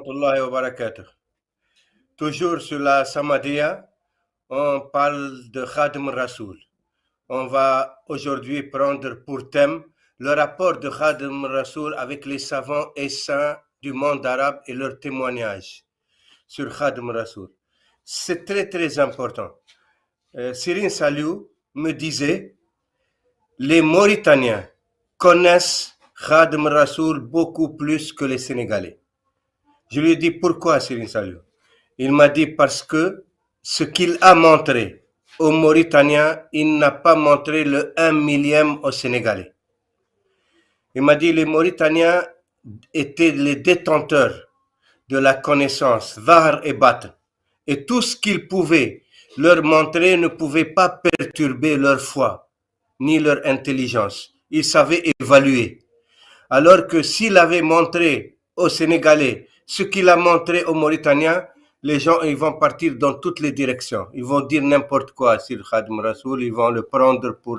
rahmatullahi wa barakatuh. Toujours sur la Samadiyya, on parle de Khadim Rasoul. On va aujourd'hui prendre pour thème le rapport de Khadim Rasoul avec les savants et saints du monde arabe et leurs témoignages sur Khadim Rasoul. C'est très très important. Cyril Saliou me disait, les Mauritaniens connaissent Khadim Rasoul beaucoup plus que les Sénégalais. Je lui ai dit pourquoi, Cyril Saliou. Il m'a dit parce que ce qu'il a montré aux Mauritaniens, il n'a pas montré le 1 millième aux Sénégalais. Il m'a dit les Mauritaniens étaient les détenteurs de la connaissance, Zahar et Batn. Et tout ce qu'ils pouvaient leur montrer ne pouvait pas perturber leur foi, ni leur intelligence. Ils savaient évaluer. Alors que s'il avait montré aux Sénégalais ce qu'il a montré aux Mauritaniens, les gens ils vont partir dans toutes les directions. Ils vont dire n'importe quoi sur Khadim Rasoul, ils vont le prendre pour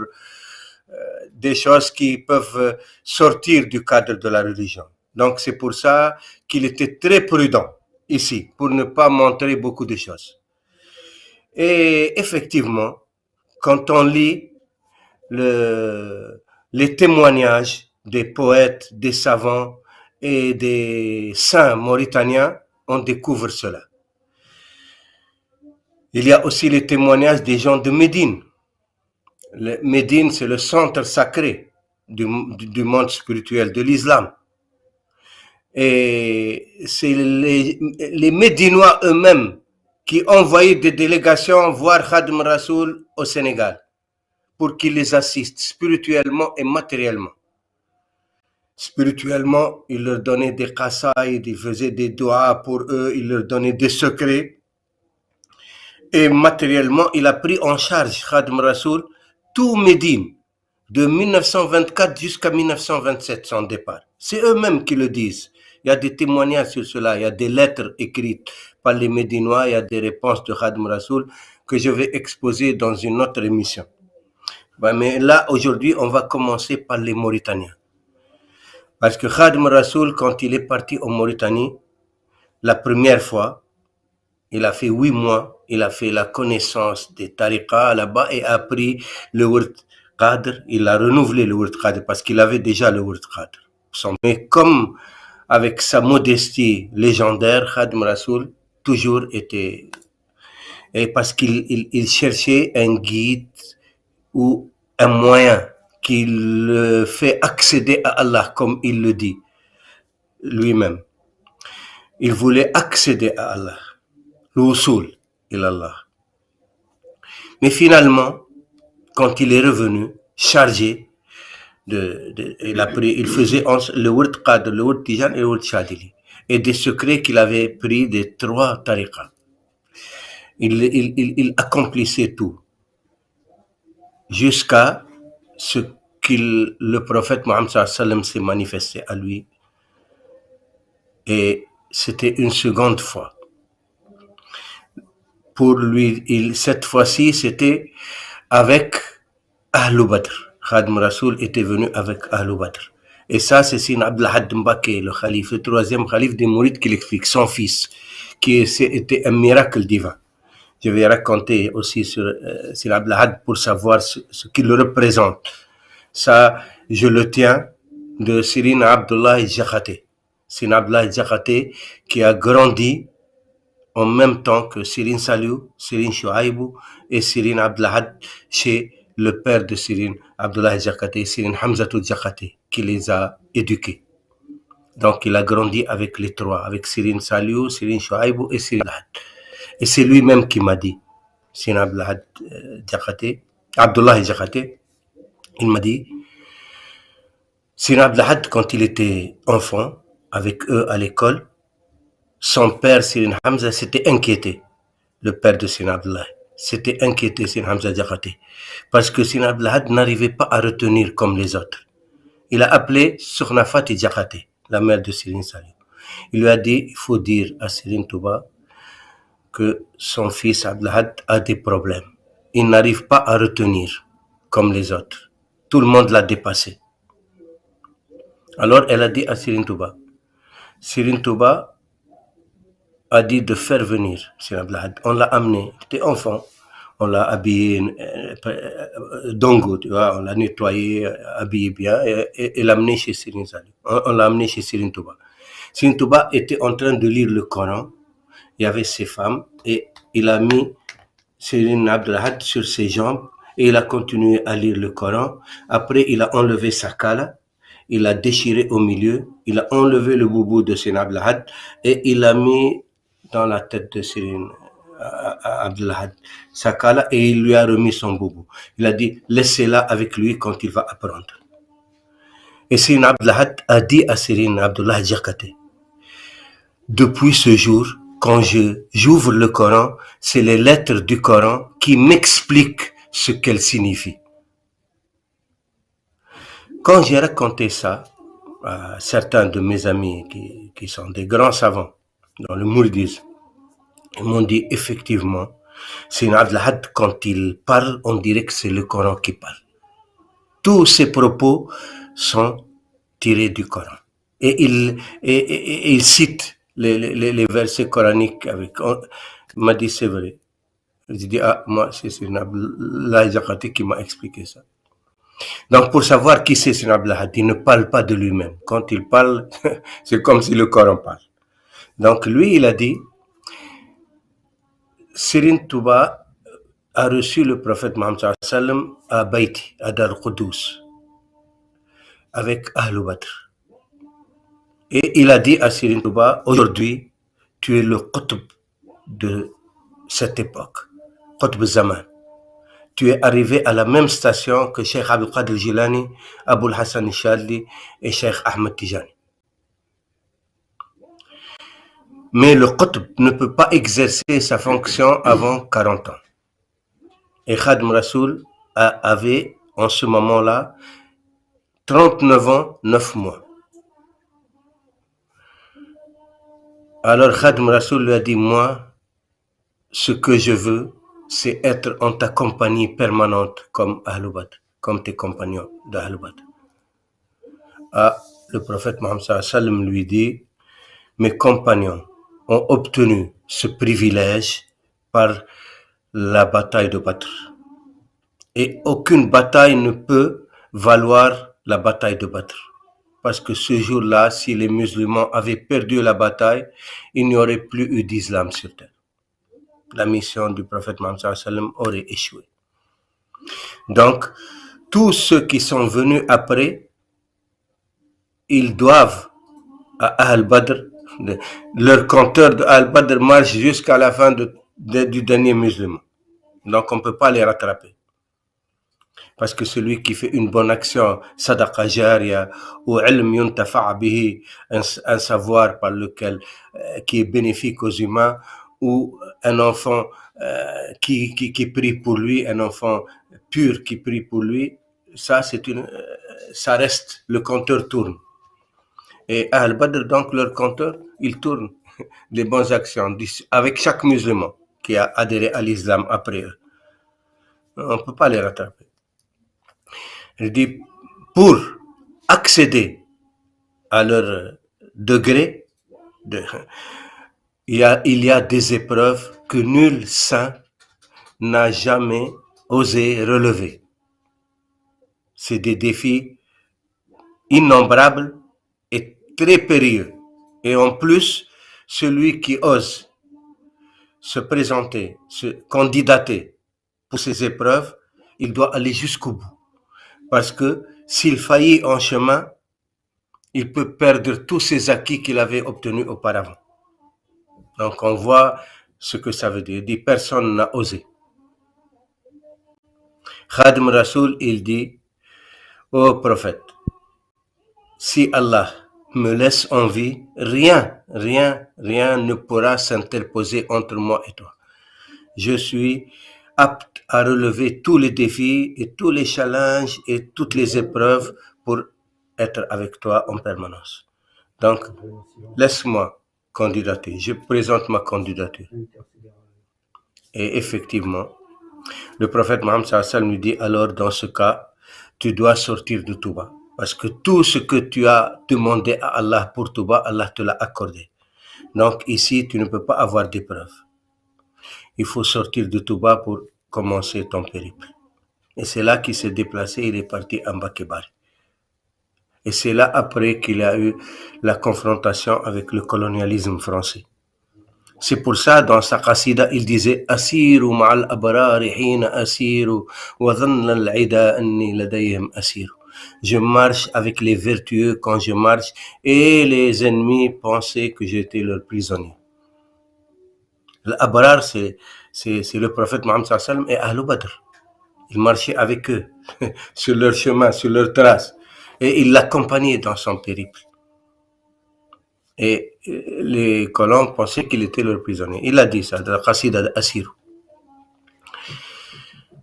des choses qui peuvent sortir du cadre de la religion. Donc c'est pour ça qu'il était très prudent ici, pour ne pas montrer beaucoup de choses. Et effectivement, quand on lit les témoignages des poètes, des savants et des saints mauritaniens, on découvre cela. Il y a aussi les témoignages des gens de Médine. Médine, c'est le centre sacré du monde spirituel, de l'islam. Et c'est les Médinois eux-mêmes qui envoyaient des délégations voir Khadim Rasoul au Sénégal pour qu'il les assiste spirituellement et matériellement. Spirituellement, il leur donnait des qasaïd, il faisait des doigts pour eux, il leur donnait des secrets. Et matériellement, il a pris en charge Khadim Rasoul tout Médine, de 1924 jusqu'à 1927, son départ. C'est eux-mêmes qui le disent. Il y a des témoignages sur cela, il y a des lettres écrites par les Médinois, il y a des réponses de Khadim Rasoul que je vais exposer dans une autre émission. Mais là, aujourd'hui, on va commencer par les Mauritaniens. Parce que Khadim Rasoul, quand il est parti en Mauritanie, la première fois, il a fait 8 mois, il a fait la connaissance des tariqas là-bas et a appris le Wird Qadr. Il a renouvelé le Wird Qadr parce qu'il avait déjà le Wird Qadr. Mais comme avec sa modestie légendaire, Khadim Rasoul toujours était... Et parce qu'il cherchait un guide ou un moyen qui le fait accéder à Allah, comme il le dit lui-même. Il voulait accéder à Allah. L'usul ilallah. Mais finalement, quand il est revenu, chargé il faisait le Wird Qadr, le Wird Tijan et le Wird Chadili, et des secrets qu'il avait pris des 3 tariqas. Il accomplissait tout, jusqu'à ce que le prophète Mohammed sallallahu alayhi wa sallam s'est manifesté à lui, et c'était une seconde fois. Pour lui, cette fois-ci, c'était avec Ahlul Badr. Khadim Rasoul était venu avec Ahlul Badr. Et ça, c'est Sina Abdelhad Mbaké, le calife, le 3e calife des Mourides, qui l'explique, son fils, qui était un miracle divin. Je vais raconter aussi sur Sina Abdelhad pour savoir ce qu'il représente. Ça, je le tiens de Sirine Abdullah Jakhaté. Sirine Abdullah Jakhaté, qui a grandi en même temps que Cyril Saliou, Cyril Chouaïbou et Cyril Abdelhad chez le père de Cyril Abdullah Jakhaté, Cyril Hamzatou Jakhaté, qui les a éduqués. Donc il a grandi avec les 3, avec Cyril Saliou, Cyril Chouaïbou et Cyril Abdelhad. Et c'est lui-même qui m'a dit, Cyril Abdelhad Jakhaté, Abdullah Jakhaté, il m'a dit, Cyril Abdelhad, quand il était enfant, avec eux à l'école, son père, Cyril Hamza, s'était inquiété, le père de Cyril Abdellah. S'était inquiété, Cyril Hamza Jakhaté, parce que Cyril Abdellah n'arrivait pas à retenir comme les autres. Il a appelé Sokhna Fati Jakhaté, la mère de Cyril Saliou. Il lui a dit, il faut dire à Cyril Touba que son fils Abdellah a des problèmes. Il n'arrive pas à retenir comme les autres. Tout le monde l'a dépassé. Alors elle a dit à Cyril Touba, a dit de faire venir Sir Abdelhad. On l'a amené, il était enfant. On l'a habillé dongo, tu vois, on l'a nettoyé, habillé bien et l'a amené chez Serigne Saliou. On l'a amené chez Serigne Touba. Serigne Touba était en train de lire le Coran. Il y avait ses femmes et il a mis Serigne Abdelhad sur ses jambes et il a continué à lire le Coran. Après, il a enlevé sa kala, il l'a déchiré au milieu, il a enlevé le boubou de Serigne Abdelhad et il l'a mis dans la tête de Serigne Abdelhad sa kala et il lui a remis son boubou. Il a dit, laissez-la avec lui quand il va apprendre. Et Serigne Abdelhad a dit à Serigne Abdullah Diakhaté, depuis ce jour, quand j'ouvre le Coran, c'est les lettres du Coran qui m'expliquent ce qu'elles signifient. Quand j'ai raconté ça à certains de mes amis qui sont des grands savants dans le mouridisme, ils m'ont dit effectivement, Serigne Abdelhad, quand il parle, on dirait que c'est le Coran qui parle. Tous ses propos sont tirés du Coran. Et il cite les versets coraniques avec. Il m'a dit c'est vrai. J'ai dit moi c'est Serigne Abdelhad Diakhaté qui m'a expliqué ça. Donc pour savoir qui c'est Serigne Abdelhad, il ne parle pas de lui-même. Quand il parle, c'est comme si le Coran parle. Donc lui il a dit, Serigne Touba a reçu le prophète Mohammed sallallahu alayhi wa sallam à Baïti, à Dar Qudus, avec Ahlul Badr. Et il a dit à Serigne Touba, aujourd'hui, tu es le Qutb de cette époque, Qutb Zaman. Tu es arrivé à la même station que Cheikh Abdul Qadir Jilani, Aboul Hassan Chadli et Cheikh Ahmed Tijani. Mais le Qutb ne peut pas exercer sa fonction avant 40 ans. Et Khadim Rasoul avait, en ce moment-là, 39 ans, 9 mois. Alors Khadim Rasoul lui a dit, moi, ce que je veux, c'est être en ta compagnie permanente comme Ahlul Badr, comme tes compagnons d'Ahlul Badr. Le prophète Mohammed sallallahu alayhi wa sallam lui dit, mes compagnons ont obtenu ce privilège par la bataille de Badr. Et aucune bataille ne peut valoir la bataille de Badr. Parce que ce jour-là, si les musulmans avaient perdu la bataille, il n'y aurait plus eu d'islam sur terre. La mission du prophète Mohammed sallallahu alayhi wa sallam aurait échoué. Donc, tous ceux qui sont venus après, ils doivent à Ahl Badr, leur compteur de Ahl Badr marche jusqu'à la fin du dernier musulman. Donc, on ne peut pas les rattraper. Parce que celui qui fait une bonne action, sadaqa jariya, ou ilm yuntafa' bihi, un savoir par lequel, qui est bénéfique aux humains, ou un enfant qui prie pour lui, un enfant pur qui prie pour lui, ça reste, le compteur tourne. Et Ahl Badr, donc leur compteur, il tourne des bonnes actions avec chaque musulman qui a adhéré à l'islam après eux. On ne peut pas les rattraper. Il dit, pour accéder à leur degré, il y a des épreuves que nul saint n'a jamais osé relever. C'est des défis innombrables et très périlleux. Et en plus, celui qui ose se présenter, se candidater pour ces épreuves, il doit aller jusqu'au bout. Parce que s'il faillit en chemin, il peut perdre tous ses acquis qu'il avait obtenus auparavant. Donc on voit ce que ça veut dire. Il dit, personne n'a osé. Khadim Rasoul, il dit, ô prophète, si Allah me laisse en vie, rien ne pourra s'interposer entre moi et toi. Je suis apte à relever tous les défis et tous les challenges et toutes les épreuves pour être avec toi en permanence. Donc, laisse-moi candidater. Je présente ma candidature. Et effectivement, le prophète Mohammed sallallahu alayhi wa sallam lui dit, alors dans ce cas, tu dois sortir de Touba. Parce que tout ce que tu as demandé à Allah pour Touba, Allah te l'a accordé. Donc ici, tu ne peux pas avoir d'épreuve. Il faut sortir de Touba pour commencer ton périple. Et c'est là qu'il s'est déplacé, il est parti à Mbakebari. Et c'est là après qu'il a eu la confrontation avec le colonialisme français. C'est pour ça, dans sa qasida, il disait « Asiru ma'al abrari hina asiru wa dhanna al-ida anni ladayhim asiru » Je marche avec les vertueux quand je marche et les ennemis pensaient que j'étais leur prisonnier. L'abrar, c'est le prophète Mohammed sallam et Ahlul Badr. Il marchait avec eux sur leur chemin, sur leur trace. Et il l'accompagnait dans son périple. Et les colons pensaient qu'il était leur prisonnier. Il a dit ça, dans la qasida d'Assir.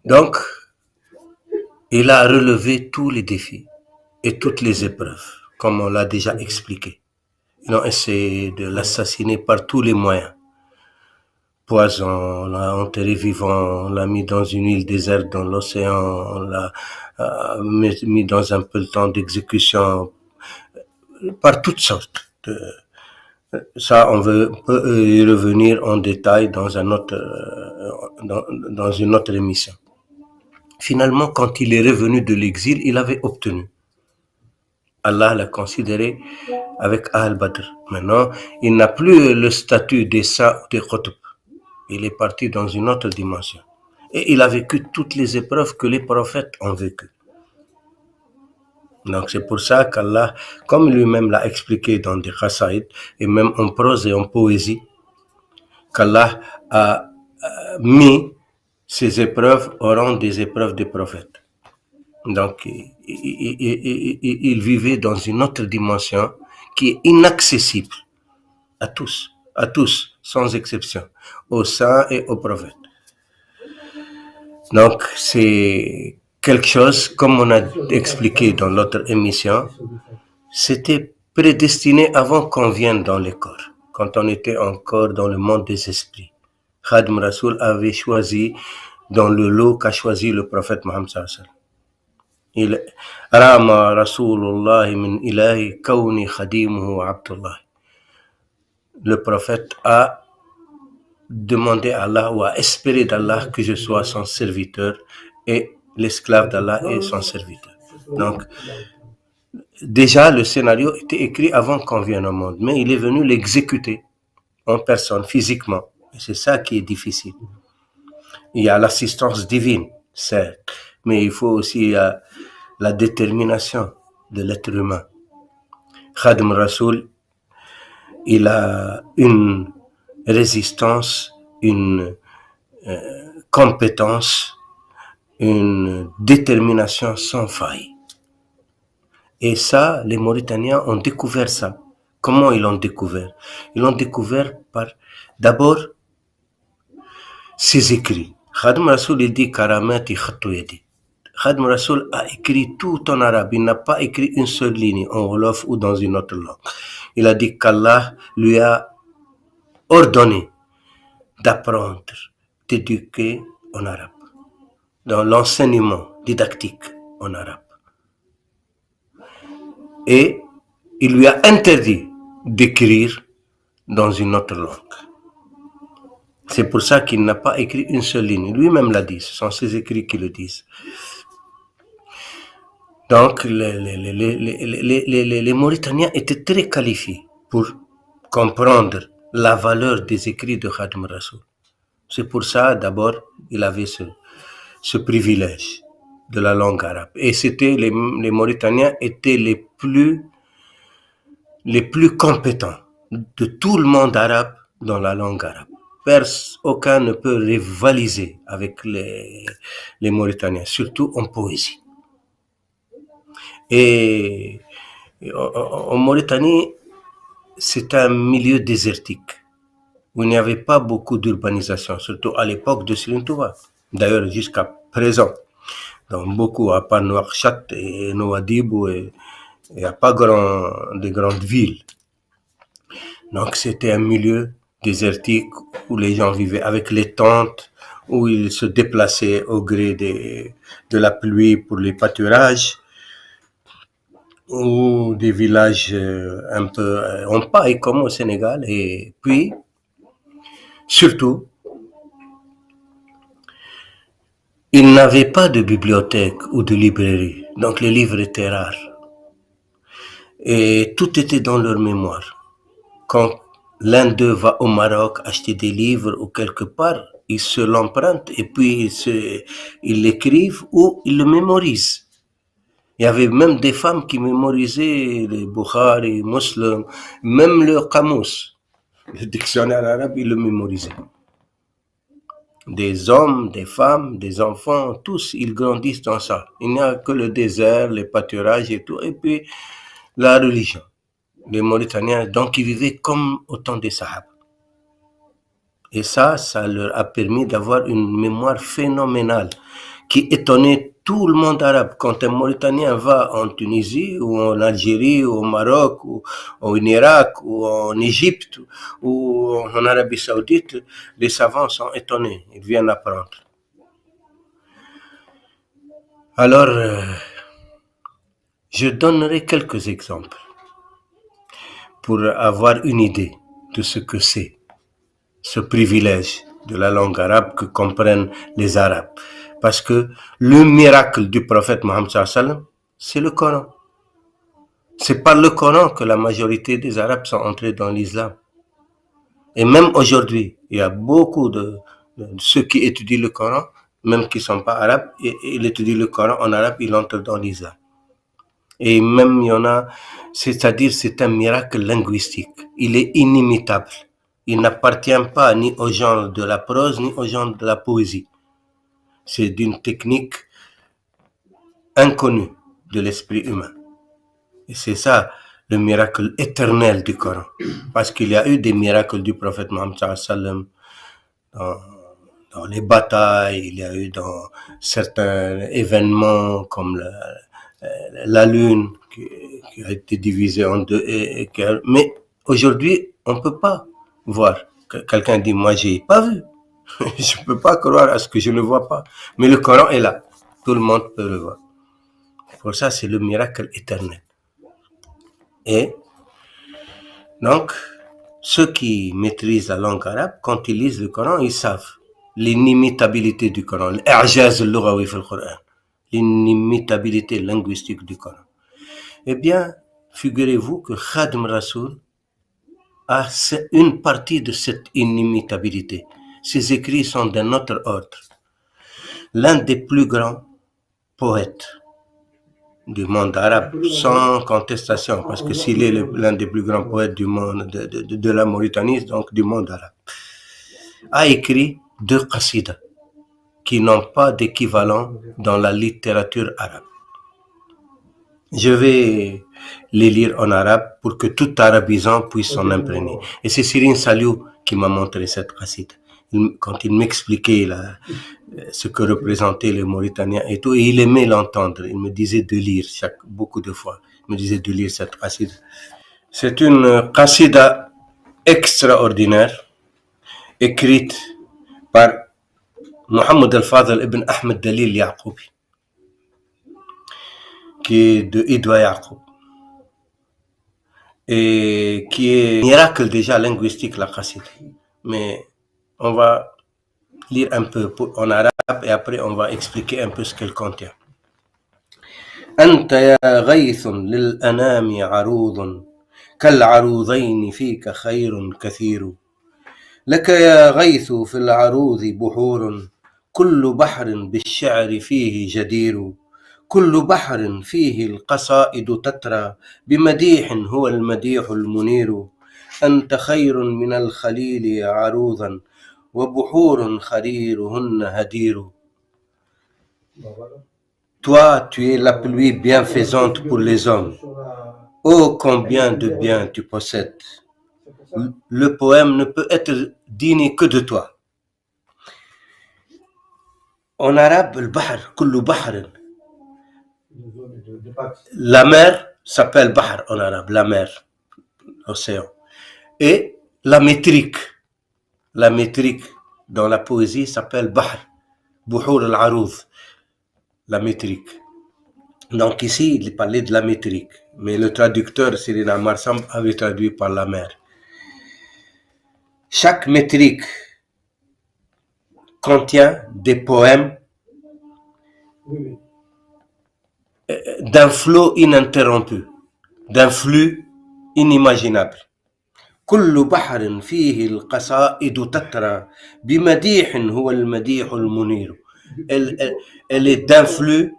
Donc, il a relevé tous les défis et toutes les épreuves, comme on l'a déjà expliqué. Ils ont essayé de l'assassiner par tous les moyens. Poison, on l'a enterré vivant, on l'a mis dans une île déserte dans l'océan, on l'a mis dans un peloton d'exécution, par toutes sortes de... Ça, on peut y revenir en détail dans une autre émission. Finalement, quand il est revenu de l'exil, il avait obtenu. Allah l'a considéré avec Ahl Badr. Maintenant, il n'a plus le statut des saints des Qutb. Il est parti dans une autre dimension. Et il a vécu toutes les épreuves que les prophètes ont vécues. Donc c'est pour ça qu'Allah, comme lui-même l'a expliqué dans des qasaïd, et même en prose et en poésie, qu'Allah a mis ces épreuves au rang des épreuves des prophètes. Donc il vivait dans une autre dimension qui est inaccessible à tous, sans exception, aux saints et aux prophètes. Donc c'est quelque chose, comme on a expliqué dans l'autre émission, c'était prédestiné avant qu'on vienne dans les corps, quand on était encore dans le monde des esprits. Khadim Rasoul avait choisi dans le lot qu'a choisi le prophète Mohammed sallallahu alayhi wa sallam. Il Rama Rasulullah min ilahi kawni khadimuhu abdullah. Le prophète a demandé à Allah ou a espéré d'Allah que je sois son serviteur et l'esclave d'Allah est son serviteur. Donc, déjà, le scénario était écrit avant qu'on vienne au monde, mais il est venu l'exécuter en personne, physiquement. Et c'est ça qui est difficile. Il y a l'assistance divine, certes, mais il faut aussi la détermination de l'être humain. Khadim Rasoul, il a une résistance, une compétence, une détermination sans faille. Et ça, les Mauritaniens ont découvert ça. Comment ils l'ont découvert? Ils l'ont découvert par, d'abord, ses écrits. Khadim Rasoul, il dit « Karamati khattu yadi ». Khadim Rasoul a écrit tout en arabe. Il n'a pas écrit une seule ligne en wolof ou dans une autre langue. Il a dit qu'Allah lui a ordonné d'apprendre, d'éduquer en arabe, dans l'enseignement didactique en arabe. Et il lui a interdit d'écrire dans une autre langue. C'est pour ça qu'il n'a pas écrit une seule ligne. Lui-même l'a dit, ce sont ses écrits qui le disent. Donc, les Mauritaniens étaient très qualifiés pour comprendre la valeur des écrits de Khadim Rasoul. C'est pour ça, d'abord, il avait ce privilège de la langue arabe. Et c'était les Mauritaniens étaient les plus compétents de tout le monde arabe dans la langue arabe. Aucun ne peut rivaliser avec les Mauritaniens, surtout en poésie. Et en Mauritanie, c'est un milieu désertique où il n'y avait pas beaucoup d'urbanisation, surtout à l'époque de Serigne Touba. D'ailleurs, jusqu'à présent, dans beaucoup, à part Nouakchott et Nouadhibou, il n'y a pas de grandes villes. Donc, c'était un milieu désertique où les gens vivaient avec les tentes, où ils se déplaçaient au gré de la pluie pour les pâturages. ou des villages un peu en paille comme au Sénégal. Et puis, surtout, ils n'avaient pas de bibliothèque ou de librairie, donc les livres étaient rares. Et tout était dans leur mémoire. Quand l'un d'eux va au Maroc acheter des livres ou quelque part, ils se l'empruntent et puis ils l'écrivent ou ils le mémorisent. Il y avait même des femmes qui mémorisaient les Bukhari, Muslim, même le Qamus, le dictionnaire arabe, ils le mémorisaient. Des hommes, des femmes, des enfants, tous, ils grandissent dans ça. Il n'y a que le désert, les pâturages et tout, et puis la religion. Les Mauritaniens, donc, ils vivaient comme au temps des Sahaba. Et ça leur a permis d'avoir une mémoire phénoménale qui étonnait tout le monde arabe. Quand un Mauritanien va en Tunisie ou en Algérie ou au Maroc ou en Irak ou en Égypte ou en Arabie Saoudite, les savants sont étonnés, ils viennent apprendre. Alors, je donnerai quelques exemples pour avoir une idée de ce que c'est, ce privilège de la langue arabe que comprennent les Arabes. Parce que le miracle du prophète Mohammed sallallahu alayhi wa sallam, c'est le Coran. C'est par le Coran que la majorité des Arabes sont entrés dans l'islam. Et même aujourd'hui, il y a beaucoup de ceux qui étudient le Coran, même qui ne sont pas arabes, ils étudient le Coran en arabe, ils entrent dans l'islam. Et même il y en a, c'est-à-dire c'est un miracle linguistique. Il est inimitable. Il n'appartient pas ni au genre de la prose, ni au genre de la poésie. C'est d'une technique inconnue de l'esprit humain. Et c'est ça le miracle éternel du Coran. Parce qu'il y a eu des miracles du prophète Mohammed sallam dans les batailles, il y a eu dans certains événements comme la lune qui a été divisée en deux. Mais aujourd'hui, on ne peut pas voir. Quelqu'un dit, moi, j'ai pas vu. Je ne peux pas croire à ce que je ne vois pas. Mais le Coran est là. Tout le monde peut le voir. Pour ça, c'est le miracle éternel. Et donc, ceux qui maîtrisent la langue arabe, quand ils lisent le Coran, ils savent l'inimitabilité du Coran, l'ijaz al-lughawi fil Coran, l'inimitabilité linguistique du Coran. Eh bien, figurez-vous que Khadim Rasoul a une partie de cette inimitabilité. Ses écrits sont d'un autre ordre. L'un des plus grands poètes du monde arabe, sans contestation, parce que s'il est l'un des plus grands poètes du monde, de la Mauritanie, donc du monde arabe, a écrit 2 qasidas qui n'ont pas d'équivalent dans la littérature arabe. Je vais les lire en arabe pour que tout arabisant puisse s'en imprégner. Et c'est Cyril Saliou qui m'a montré cette qasida. Quand il m'expliquait ce que représentaient les Mauritaniens et tout, et il aimait l'entendre. Il me disait de lire beaucoup de fois. Il me disait de lire cette qasida. C'est une qasida extraordinaire, écrite par Mohamed Al-Fadl ibn Ahmed Dalil Yaqoubi, qui est de Idwa Yaqoub, et qui est un miracle déjà linguistique, la qasida. Mais on va lire un peu en arabe et après on va expliquer un peu ce qu'elle contient. أنت يا غيث للأنام عروض كالعروضين فيك خير كثير لك يا غيث في العروض بحور كل بحر بالشعر فيه جدير كل بحر فيه القصائد تترى بمديح هو المديح المنير أنت خير من الخليل عروضا وبحور خريرهن هدير. Toi, tu es la pluie bienfaisante pour les hommes. Oh, combien de biens tu possèdes. Le poème ne peut être digne que de toi. En arabe, le bahr, kullu bahr. La mer s'appelle bahr en arabe, la mer, l'océan. Et la métrique dans la poésie s'appelle bahr, buhur al-arouz, la métrique. Donc ici, il parlait de la métrique. Mais le traducteur, Cyril Marsam, avait traduit par la mer. Chaque métrique contient des poèmes d'un flot ininterrompu, d'un flux inimaginable. كل بحر فيه القصائد تترى بمديح هو المديح المنير. Elle est d'un flux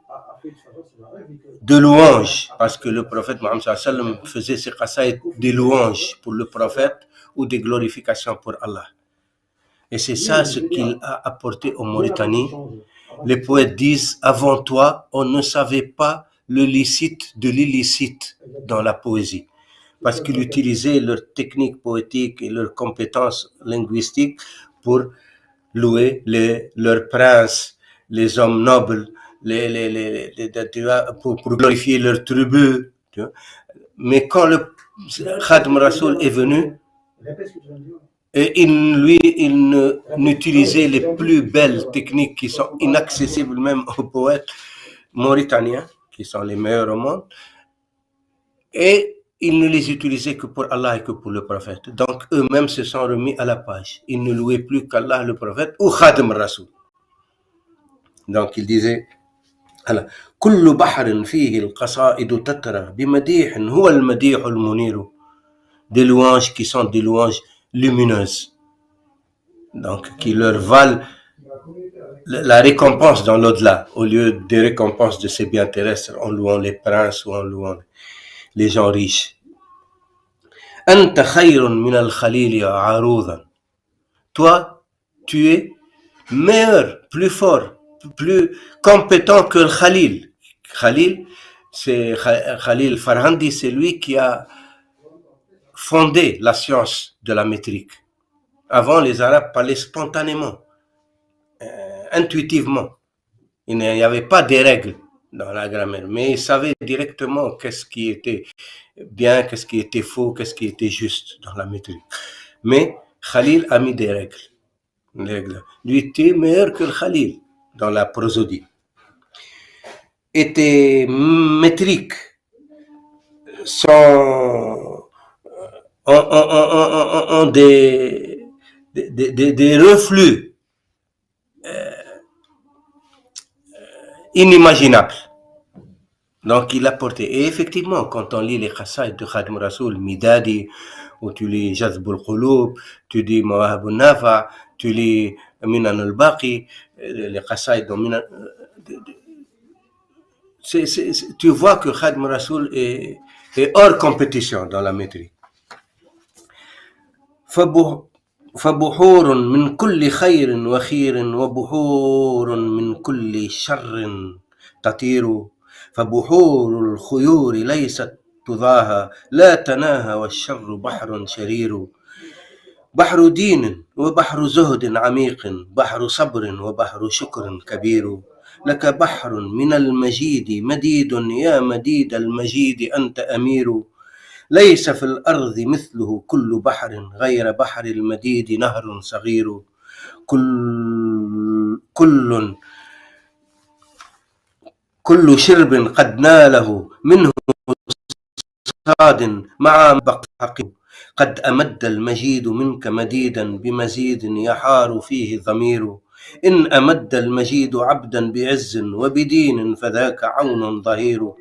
de louanges, parce que le prophète Mohammed sallallahu alayhi wa sallam faisait ses qasaïd des louanges pour le prophète ou des glorifications pour Allah. Et c'est ça ce qu'il a apporté aux Mauritanie. Les poètes disent, avant toi, on ne savait pas le licite de l'illicite dans la poésie. Parce qu'ils utilisaient leur technique poétique et leurs compétences linguistiques pour louer leurs princes, les hommes nobles, pour glorifier leurs tribus. Mais quand le Khadim Rasoul est venu, et il n'utilisait les plus belles techniques qui sont inaccessibles même aux poètes mauritaniens, qui sont les meilleurs au monde, et ils ne les utilisaient que pour Allah et que pour le prophète. Donc eux-mêmes se sont remis à la page. Ils ne louaient plus qu'Allah, le prophète, ou Khadim Rasoul. Donc il disait, كل بحر فيه القصائد تترى بمديح هو المديح المنير. Des louanges qui sont des louanges lumineuses, donc qui leur valent la récompense dans l'au-delà, au lieu des récompenses de ces biens terrestres, en louant les princes ou en louant les gens riches. أنت خير من الخليل عروضا. Toi, tu es meilleur, plus fort, plus compétent que le Khalil. Khalil, c'est Khalil Farhandi, c'est lui qui a fondé la science de la métrique. Avant, les Arabes parlaient spontanément, intuitivement. Il n'y avait pas de règles dans la grammaire, mais ils savaient directement qu'est-ce qui était bien, qu'est-ce qui était faux, qu'est-ce qui était juste dans la métrique. Mais Khalil a mis des règles. Lui était meilleur que le Khalil dans la prosodie. Et tes métriques ont des reflux inimaginables. Donc il a porté. Et effectivement, quand on lit les qasaïd de Khadim Rasoul, Midadi, ou tu lis Jazb al-Qulub, tu lis Mawahib al-Nafa, tu lis Minan al-Baqi, les qasaïd de Minan... tu vois que Khadim Rasoul est hors compétition dans la métrique. فبحور من كل خير وخير وبحور من كل شر تطير. فبحور الخيور ليست تضاهى لا تناهى والشر بحر شرير. بحر دين وبحر زهد عميق بحر صبر وبحر شكر كبير. لك بحر من المجيد مديد يا مديد المجيد أنت أمير. ليس في الأرض مثله كل بحر غير بحر المديد نهر صغير. كل شرب قد ناله منه صاد مع بقى. قد أمد المجيد منك مديدا بمزيد يحار فيه ضمير. إن أمد المجيد عبدا بعز وبدين فذاك عون ظهير.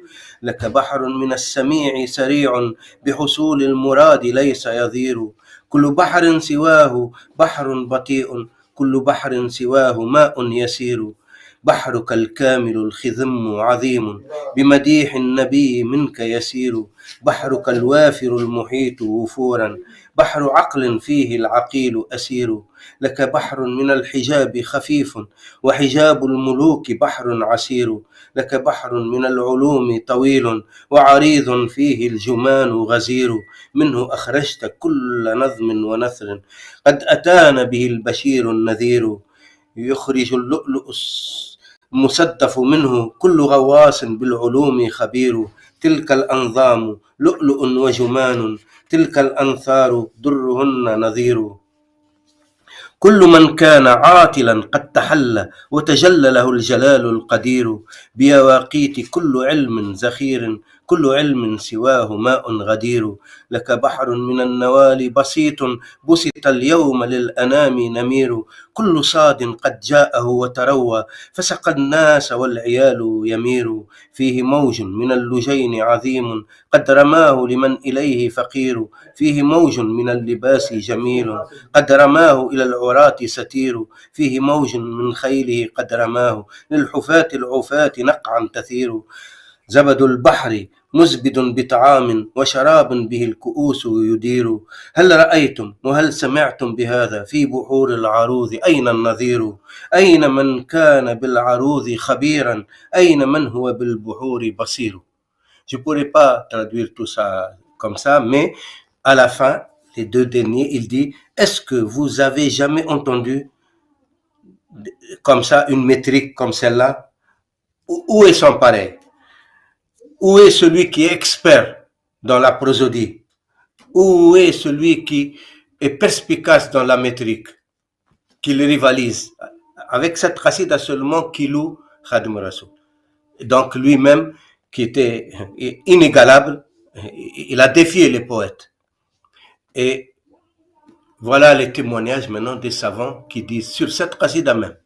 لك بحر من السميع سريع بحصول المراد ليس يضير. كل بحر سواه بحر بطيء كل بحر سواه ماء يسير. بحرك الكامل الخذم عظيم بمديح النبي منك يسير. بحرك الوافر المحيط وفورا بحر عقل فيه العقيل أسير. لك بحر من الحجاب خفيف وحجاب الملوك بحر عسير. لك بحر من العلوم طويل وعريض فيه الجمان غزير. منه أخرجت كل نظم ونثر قد أتانا به البشير النذير. يخرج اللؤلؤ المصدف منه كل غواص بالعلوم خبير. تلك الأنظام لؤلؤ وجمان تلك الأنثار درهن نظير. كل من كان عاطلا قد تحلى وتجلى له الجلال القدير. بيواقيت كل علم زخير كل علم سواه ماء غدير، لك بحر من النوال بسيط بسط اليوم للأنام نمير، كل صاد قد جاءه وتروى فسقى الناس والعيال يمير، فيه موج من اللجين عظيم قد رماه لمن إليه فقير، فيه موج من اللباس جميل قد رماه إلى العراة ستير، فيه موج من خيله قد رماه للحفاة العفاة نقعا تثير، زبد البحر مزبد بطعام وشراب به الكؤوس يدير، هل رأيتم وهل سمعتم بهذا في بحور العروض؟ أين النظير؟ أين من كان بالعروض خبيرا؟ أين من هو بالبحور بصير؟ Je ne pourrais pas traduire tout ça comme ça, mais à la fin, les deux derniers, il dit, est-ce que vous avez jamais entendu comme ça une métrique comme celle-là? Où est son pareil? Où est celui qui est expert dans la prosodie? Où est celui qui est perspicace dans la métrique, qui le rivalise? Avec cette qasida seulement qui loue Khadim Rasoul. Donc lui-même, qui était inégalable, il a défié les poètes. Et voilà les témoignages maintenant des savants qui disent sur cette qasida même.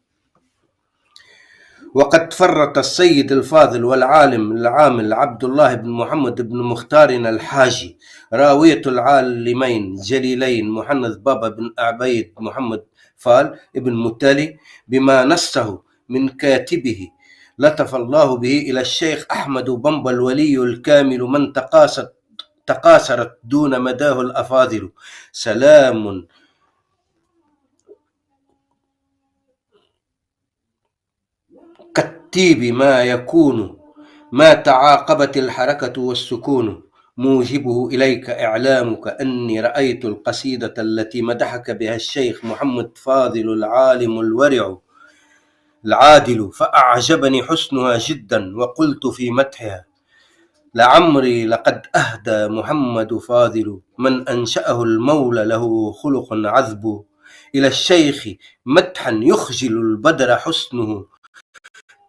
وقد فرط السيد الفاضل والعالم العامل عبد الله بن محمد بن مختارنا الحاجي راوية العالمين جليلين محمد بابا بن عبيد محمد فال ابن متالي بما نصه من كاتبه لطف الله به إلى الشيخ أحمد بمبا الولي الكامل من تقاصرت دون مداه الأفاضل، سلام كالتيب ما يكون ما تعاقبت الحركة والسكون، موجبه إليك إعلامك أني رأيت القصيدة التي مدحك بها الشيخ محمد فاضل العالم الورع العادل، فأعجبني حسنها جدا وقلت في مدحها لعمري لقد أهدى محمد فاضل من أنشأه المولى له خلق عذب، إلى الشيخ مدحا يخجل البدر حسنه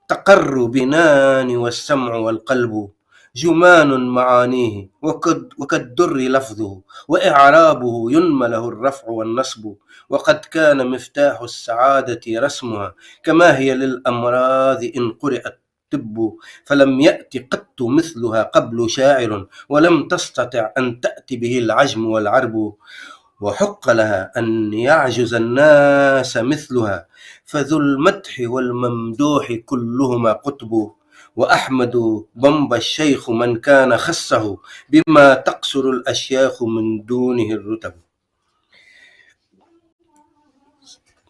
تقر بنان والسمع والقلب، جمان معانيه وكالدر لفظه وإعرابه ينمى له الرفع والنصب، وقد كان مفتاح السعادة رسمها كما هي للأمراض إن قرأت طب، فلم يأت قط مثلها قبل شاعر ولم تستطع أن تأتي به العجم والعرب، وحق لها أن يعجز الناس مثلها فذو المدح والممدوح كلهما قطب، وأحمد بمبا الشيخ من كان خصه بما تقصر الأشياخ من دونه الرتب.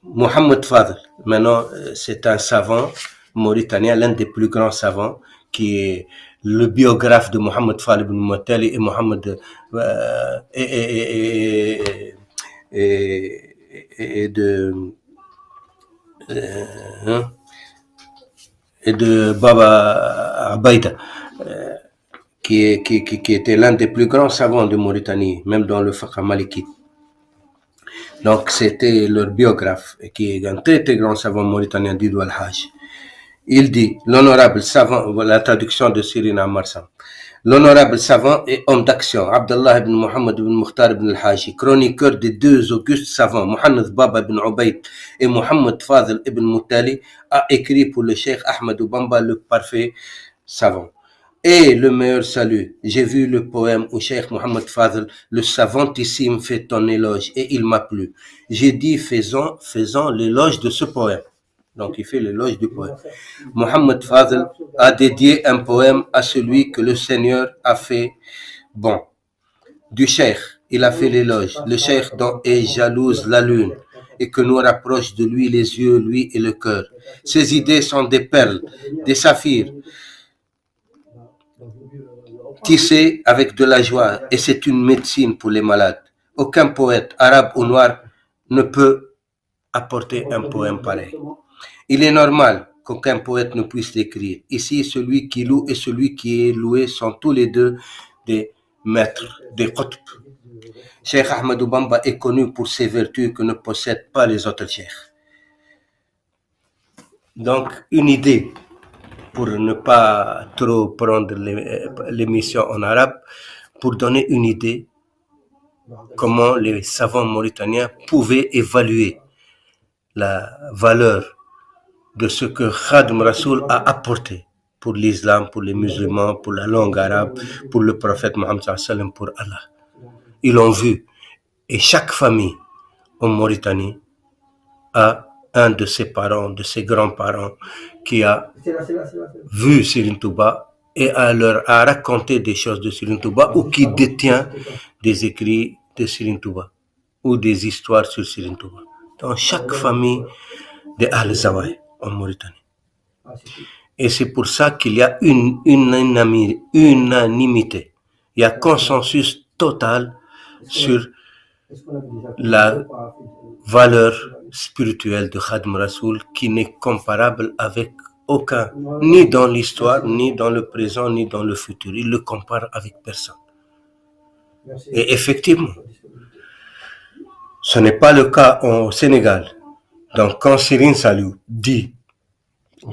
Mohamed Fadl, maintenant c'est un savant mauritanien, l'un des plus grands savants, qui est le biographe de Mohamed Fadl ibn Mu'tali et Mohamed et de Baba Abaïda, qui était l'un des plus grands savants de Mauritanie, même dans le fiqh malikite. Donc c'était leur biographe, qui est un très très grand savant mauritanien, Didou Al-Hajj. Il dit, l'honorable savant, la traduction de Sirina Marsan, l'honorable savant et homme d'action, Abdallah ibn Muhammad ibn Mukhtar ibn al-Haji, chroniqueur des deux augustes savants, Mohamed Baba ibn Ubayd et Mohamed Fadl ibn Muttali, a écrit pour le Cheikh Ahmed Bamba le parfait savant. Et le meilleur salut, j'ai vu le poème au Cheikh Mohamed Fadl, le savantissime fait ton éloge et il m'a plu. J'ai dit faisons l'éloge de ce poème. Donc il fait l'éloge du poème. Mohamed Fadl a dédié un poème à celui que le Seigneur a fait bon. Du Cheikh, il a fait l'éloge. Le Cheikh dont est jalouse la lune et que nous rapproche de lui les yeux, lui et le cœur. Ses idées sont des perles, des saphirs, tissées avec de la joie, et c'est une médecine pour les malades. Aucun poète, arabe ou noir, ne peut apporter un poème pareil. Il est normal qu'aucun poète ne puisse l'écrire. Ici, celui qui loue et celui qui est loué sont tous les deux des maîtres, des qutb. Cheikh Ahmadou Bamba est connu pour ses vertus que ne possèdent pas les autres cheikhs. Donc, une idée pour ne pas trop prendre l'émission en arabe, pour donner une idée comment les savants mauritaniens pouvaient évaluer la valeur de ce que Khadim Rassoul a apporté pour l'islam, pour les musulmans, pour la langue arabe, pour le prophète Mohammed sallam, pour Allah. Ils l'ont vu. Et chaque famille en Mauritanie a un de ses parents, de ses grands-parents, qui a vu Serigne Touba et leur a raconté des choses de Serigne Touba ou qui détient des écrits de Serigne Touba ou des histoires sur Serigne Touba. Dans chaque famille de Al-Zawai en Mauritanie. Et c'est pour ça qu'il y a une unanimité. Il y a consensus total sur la valeur spirituelle de Khadim Rassoul qui n'est comparable avec aucun, ni dans l'histoire, ni dans le présent, ni dans le futur. Il le compare avec personne. Et effectivement, ce n'est pas le cas au Sénégal. Donc quand Serigne Saliou dit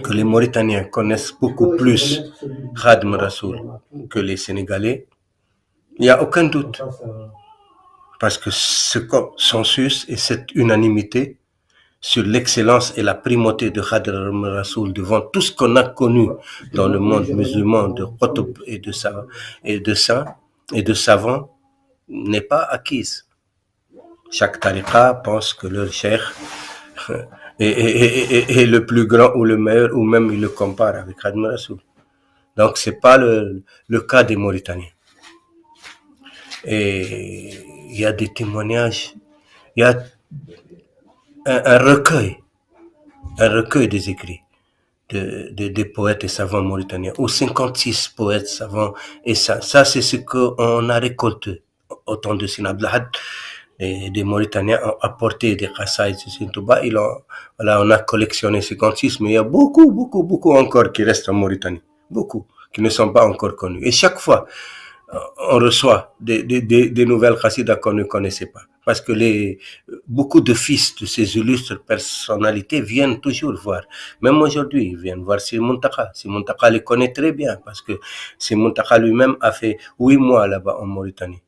que les Mauritaniens connaissent beaucoup plus Khadim Rassoul que les Sénégalais, il n'y a aucun doute. Parce que ce consensus et cette unanimité sur l'excellence et la primauté de Khadim Rassoul devant tout ce qu'on a connu dans le monde musulman de Qutb et de saints et de savants n'est pas acquise. Chaque tariqa pense que leur cheikh est le plus grand ou le meilleur, ou même il le compare avec Khadim Rassoul. Donc c'est pas le cas des Mauritaniens. Et il y a des témoignages, il y a un recueil des écrits des poètes et savants mauritaniens, ou 56 poètes savants, et ça c'est ce qu'on a récolté au temps de Sina Abdelhad. Et des Mauritaniens ont apporté des Qassaïd de Serigne Touba. On a collectionné 56, mais il y a beaucoup encore qui restent en Mauritanie. Beaucoup, qui ne sont pas encore connus. Et chaque fois, on reçoit des nouvelles Qassidas qu'on ne connaissait pas. Parce que beaucoup de fils de ces illustres personnalités viennent toujours voir. Même aujourd'hui, ils viennent voir Serigne Mountakha. Serigne Mountakha les connaît très bien parce que Serigne Mountakha lui-même a fait 8 mois là-bas en Mauritanie.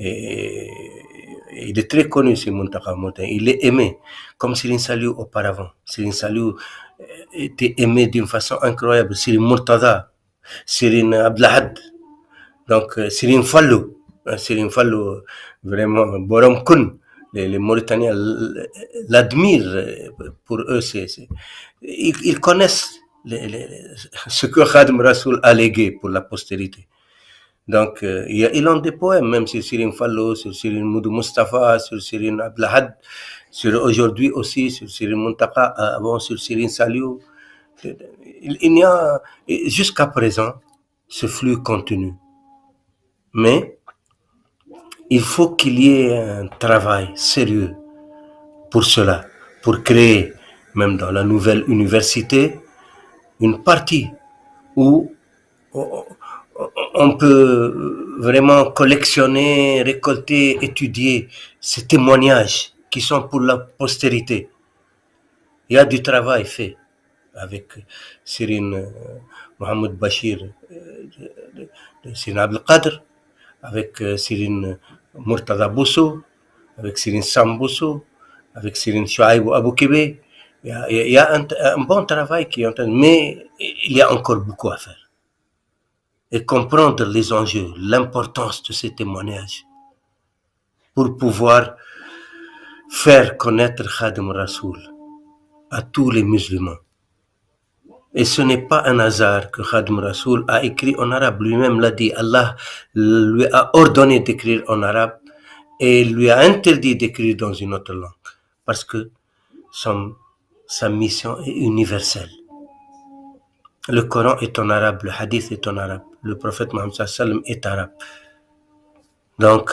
Et il est très connu, Serigne Mountakha. Il est aimé, comme Serigne Saliou auparavant. Serigne Saliou était aimé d'une façon incroyable. Serigne Murtada, Serigne Abdelhad, donc Serigne Fallou, vraiment, Borom Kun, les Mauritaniens l'admirent. Pour eux, ils connaissent ce que Khadim Rassoul a légué pour la postérité. Donc, ils ont des poèmes, même sur Serigne Fallou, sur Serigne Moudou Mustafa, sur Serigne Abdelhad, sur aujourd'hui aussi, sur Serigne Mountakha, avant sur Serigne Saliou. Il y a, jusqu'à présent, ce flux continue. Mais, il faut qu'il y ait un travail sérieux pour cela, pour créer, même dans la nouvelle université, une partie où on peut vraiment collectionner, récolter, étudier ces témoignages qui sont pour la postérité. Il y a du travail fait avec Serigne Mohamed Bachir de Serigne Abdelkader, avec Serigne Murtada Bousso, avec Serigne Sam Bousso, avec Serigne Chouaïbou Aboukébé. Il y a un bon travail qui est en train, mais il y a encore beaucoup à faire. Et comprendre les enjeux, l'importance de ces témoignages pour pouvoir faire connaître Khadim Rassoul à tous les musulmans. Et ce n'est pas un hasard que Khadim Rassoul a écrit en arabe. Lui-même l'a dit. Allah lui a ordonné d'écrire en arabe et lui a interdit d'écrire dans une autre langue. Parce que sa mission est universelle. Le Coran est en arabe, le hadith est en arabe, le prophète Mohammed sallam est arabe. Donc,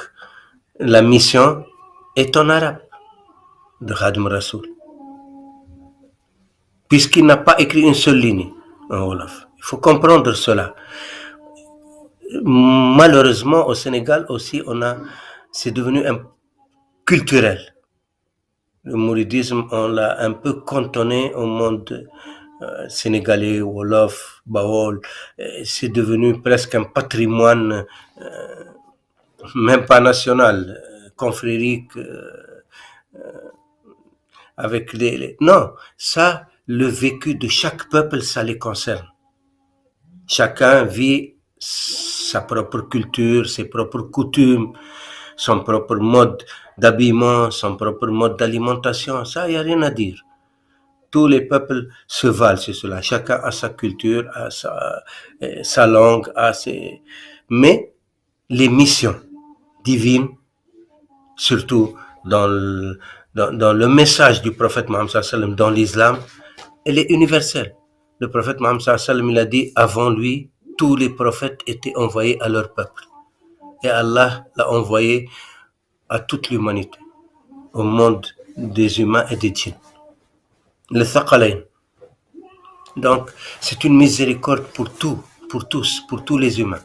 la mission est en arabe de Khadim Rassoul. Puisqu'il n'a pas écrit une seule ligne en wolof. Il faut comprendre cela. Malheureusement, au Sénégal aussi, c'est devenu culturel. Le mouridisme, on l'a un peu cantonné au monde sénégalais, wolof, baol, c'est devenu presque un patrimoine, même pas national, confrérique, avec Non, ça, le vécu de chaque peuple, ça les concerne. Chacun vit sa propre culture, ses propres coutumes, son propre mode d'habillement, son propre mode d'alimentation. Ça, il n'y a rien à dire. Tous les peuples se valent sur cela. Chacun a sa culture, a sa langue, a ses... Mais les missions divines, surtout dans le message du prophète Mohammed sallam dans l'islam, elle est universelle. Le prophète Mohammed sallam, il a dit, avant lui, tous les prophètes étaient envoyés à leur peuple. Et Allah l'a envoyé à toute l'humanité, au monde des humains et des djinns. Le thaqalayn. Donc, c'est une miséricorde pour tout, pour tous, pour tous les humains.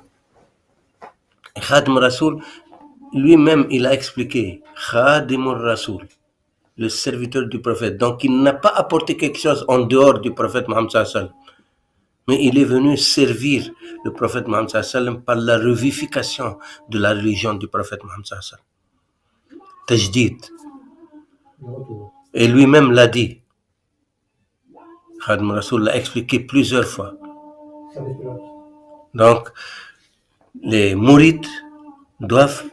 Khadim Rasoul, lui-même, il a expliqué, Khadim Rasoul, le serviteur du prophète. Donc, il n'a pas apporté quelque chose en dehors du prophète Mohammed sallam. Mais il est venu servir le prophète Mohammed sallam par la revivification de la religion du prophète Mohammed sallam. Tajdid. Et lui-même l'a dit. Khadim Rasoul l'a expliqué plusieurs fois. Donc, les mourides doivent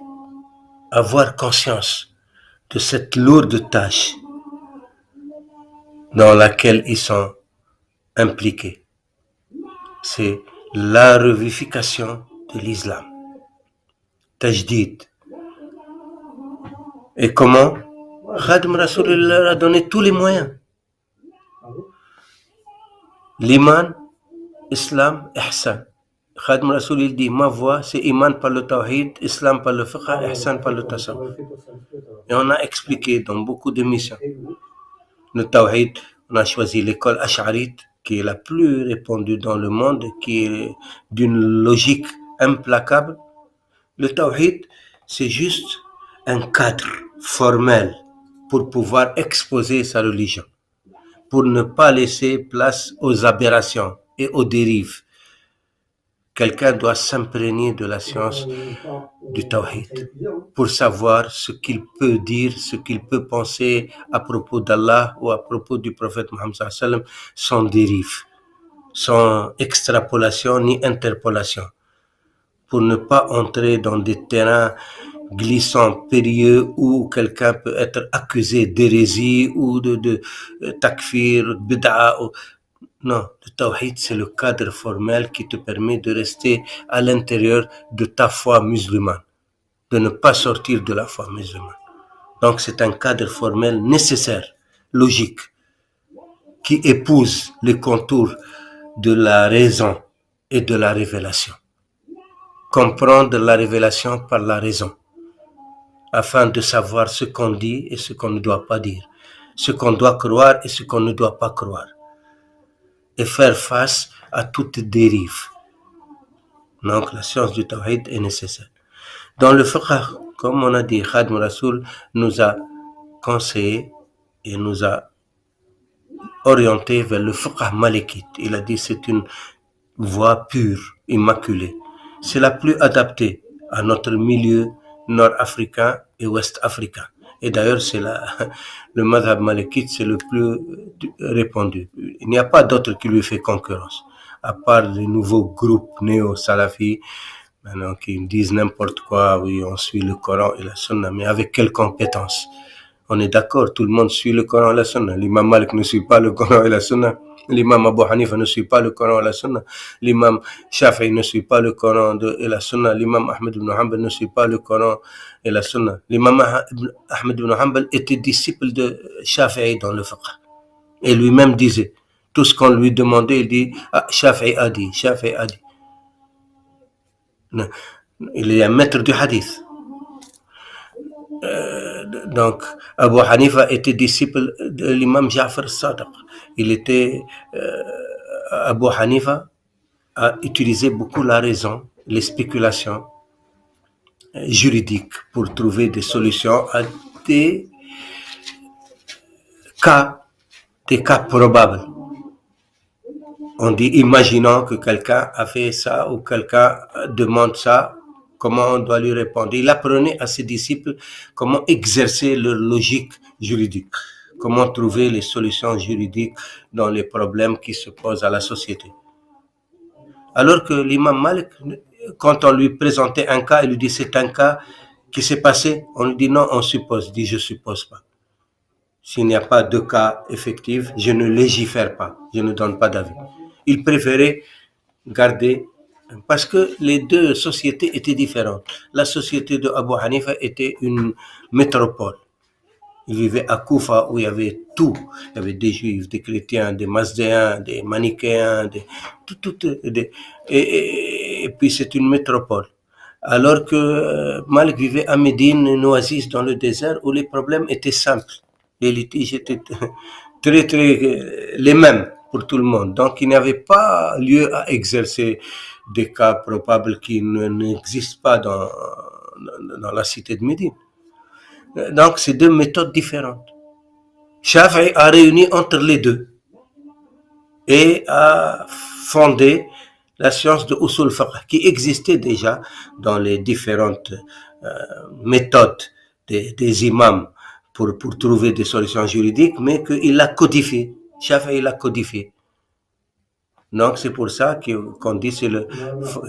avoir conscience de cette lourde tâche dans laquelle ils sont impliqués. C'est la revivification de l'islam. Tajdid. Et comment? Khadim Rasoul leur a donné tous les moyens. L'iman, islam, ihsan. Khadim Rasoul il dit, ma voix c'est iman par le tawhid, islam par le fiqh, ihsan par le tasawwuf. Et on a expliqué dans beaucoup d'émissions. Le tawhid, on a choisi l'école ash'arite, qui est la plus répandue dans le monde, qui est d'une logique implacable. Le tawhid, c'est juste un cadre formel pour pouvoir exposer sa religion, pour ne pas laisser place aux aberrations et aux dérives. Quelqu'un doit s'imprégner de la science du tawhid pour savoir ce qu'il peut dire, ce qu'il peut penser à propos d'Allah ou à propos du prophète Mohammed sallam sans dérive, sans extrapolation ni interpolation, pour ne pas entrer dans des terrains glissants, périlleux, où quelqu'un peut être accusé d'hérésie ou de takfir, bid'a. Non, le tawhid, c'est le cadre formel qui te permet de rester à l'intérieur de ta foi musulmane, de ne pas sortir de la foi musulmane. Donc, c'est un cadre formel nécessaire, logique, qui épouse les contours de la raison et de la révélation. Comprendre la révélation par la raison, afin de savoir ce qu'on dit et ce qu'on ne doit pas dire, ce qu'on doit croire et ce qu'on ne doit pas croire, et faire face à toute dérive. Donc, la science du tawhid est nécessaire. Dans le fiqh, comme on a dit, Khadim Rasoul nous a conseillé et nous a orienté vers le fiqh malikite. Il a dit c'est une voie pure, immaculée. C'est la plus adaptée à notre milieu nord-africain et ouest-africain. Et d'ailleurs, c'est le madhab malikite, c'est le plus répandu. Il n'y a pas d'autre qui lui fait concurrence, à part les nouveaux groupes néo-salafis, maintenant qui disent n'importe quoi, oui, on suit le Coran et la Sunna, mais avec quelle compétence? On est d'accord, tout le monde suit le Coran et la Sunna. L'imam Malik ne suit pas le Coran et la Sunna. L'imam Abu Hanifa ne suit pas le Coran et la Sunna. L'imam Shafi'i ne suit pas le Coran et la Sunna. L'imam Ahmed ibn Hanbal ne suit pas le Coran et la Sunna. L'imam Ahmed ibn Hanbal était disciple de Shafi'i dans le fiqh. Et lui-même disait, tout ce qu'on lui demandait, il dit, ah, Shafi'i a dit, Shafi'i a dit. Il est un maître du hadith. Donc, Abu Hanifa était disciple de l'imam Ja'far al-Sadiq. Abu Hanifa a utilisé beaucoup la raison, les spéculations juridiques pour trouver des solutions à des cas probables. on dit imaginons que quelqu'un a fait ça ou quelqu'un demande ça, comment on doit lui répondre. Il apprenait à ses disciples comment exercer leur logique juridique, comment trouver les solutions juridiques dans les problèmes qui se posent à la société. Alors que l'imam Malik, quand on lui présentait un cas, il lui dit c'est un cas qui s'est passé, on lui dit non, on suppose. Il dit je suppose pas. S'il n'y a pas de cas effectif, je ne légifère pas, je ne donne pas d'avis. Il préférait garder, parce que les deux sociétés étaient différentes. La société de Abu Hanifa était une métropole. Il vivait à Koufa où il y avait tout. Il y avait des juifs, des chrétiens, des mazdéens, des manichéens, et puis c'est une métropole. Alors que Malik vivait à Médine, une oasis dans le désert où les problèmes étaient simples. Les litiges étaient très les mêmes pour tout le monde. Donc il n'y avait pas lieu à exercer des cas probables qui n'existent pas dans la cité de Médine. Donc, c'est deux méthodes différentes. Shafi'i a réuni entre les deux et a fondé la science de Usul Fiqh qui existait déjà dans les différentes méthodes des imams pour trouver des solutions juridiques, mais qu'il l'a codifié. Shafi'i l'a codifié. Donc, c'est pour ça qu'on dit que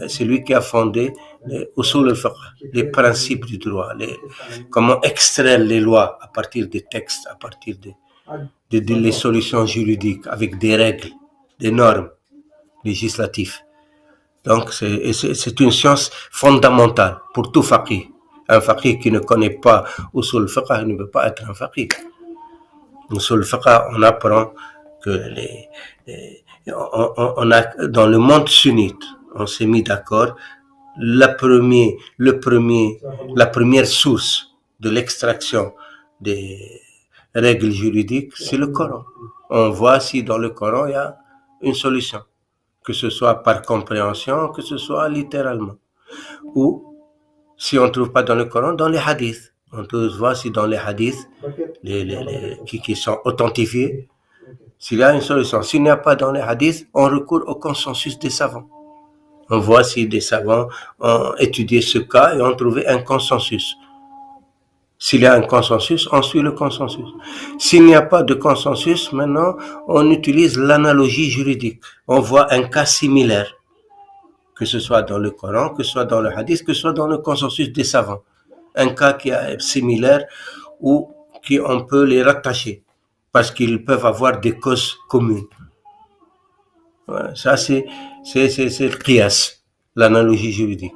c'est lui qui a fondé les usul al-fiqh, les principes du droit, comment extraire les lois à partir des textes, à partir des solutions juridiques, avec des règles, des normes législatives. Donc, c'est une science fondamentale pour tout faqih. Un faqih qui ne connaît pas usul al-fiqh ne peut pas être un faqih. Usul al-fiqh, on apprend que on a, dans le monde sunnite, on s'est mis d'accord, la première source de l'extraction des règles juridiques, c'est le Coran. On voit si dans le Coran, il y a une solution, que ce soit par compréhension, que ce soit littéralement. Ou, si on ne trouve pas dans le Coran, dans les hadiths. On peut voir si dans les hadiths, qui sont authentifiés, s'il y a une solution. S'il n'y a pas dans les hadiths, on recourt au consensus des savants. On voit si des savants ont étudié ce cas et ont trouvé un consensus. S'il y a un consensus, on suit le consensus. S'il n'y a pas de consensus, maintenant, on utilise l'analogie juridique. On voit un cas similaire, que ce soit dans le Coran, que ce soit dans le hadith, que ce soit dans le consensus des savants. Un cas qui est similaire ou on peut les rattacher, parce qu'ils peuvent avoir des causes communes. Voilà, ça, c'est le qiyas, l'analogie juridique.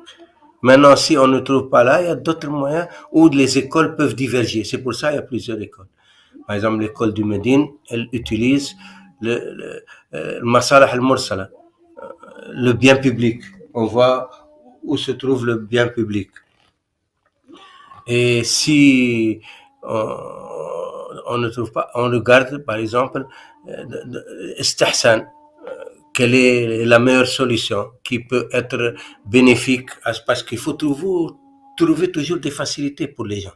Maintenant, si on ne trouve pas là, il y a d'autres moyens où les écoles peuvent diverger. C'est pour ça qu'il y a plusieurs écoles. Par exemple, l'école du Médine, elle utilise le masalah al-mursala, le bien public. On voit où se trouve le bien public. Et si on ne trouve pas, on regarde par exemple istihsan, quelle est la meilleure solution qui peut être bénéfique, parce qu'il faut trouver toujours des facilités pour les gens.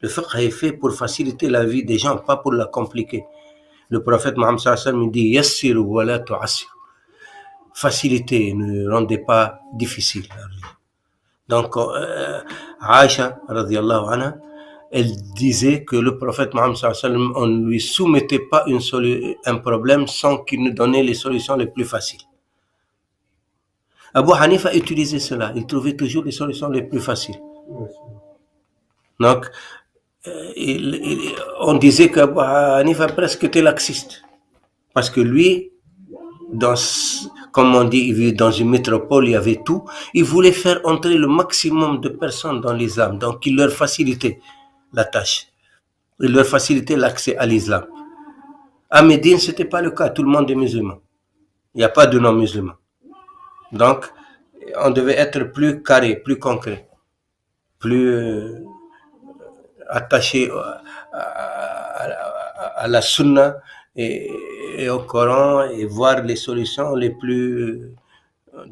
Le fiqh est fait pour faciliter la vie des gens, pas pour la compliquer. Le prophète Mohammed sallallahu alayhi wa sallam dit yassiru wa la tu'assiru. Facilitez, ne rendez pas difficile la vie. Donc, Aïcha, radiyallahu anha, elle disait que le prophète Mohammed sallallahu alayhi wa sallam, on ne lui soumettait pas un problème sans qu'il nous donnait les solutions les plus faciles. Abu Hanifa utilisait cela, il trouvait toujours les solutions les plus faciles. Donc, on disait qu'Abu Hanifa presque était laxiste, parce que lui, comme on dit, il vit dans une métropole, il y avait tout. Il voulait faire entrer le maximum de personnes dans l'islam. Donc, il leur facilitait la tâche. Il leur facilitait l'accès à l'islam. À Médine, ce n'était pas le cas. Tout le monde est musulman. Il n'y a pas de non-musulmans. Donc, on devait être plus carré, plus concret, plus attaché à la sunna et au Coran, et voir les solutions les plus,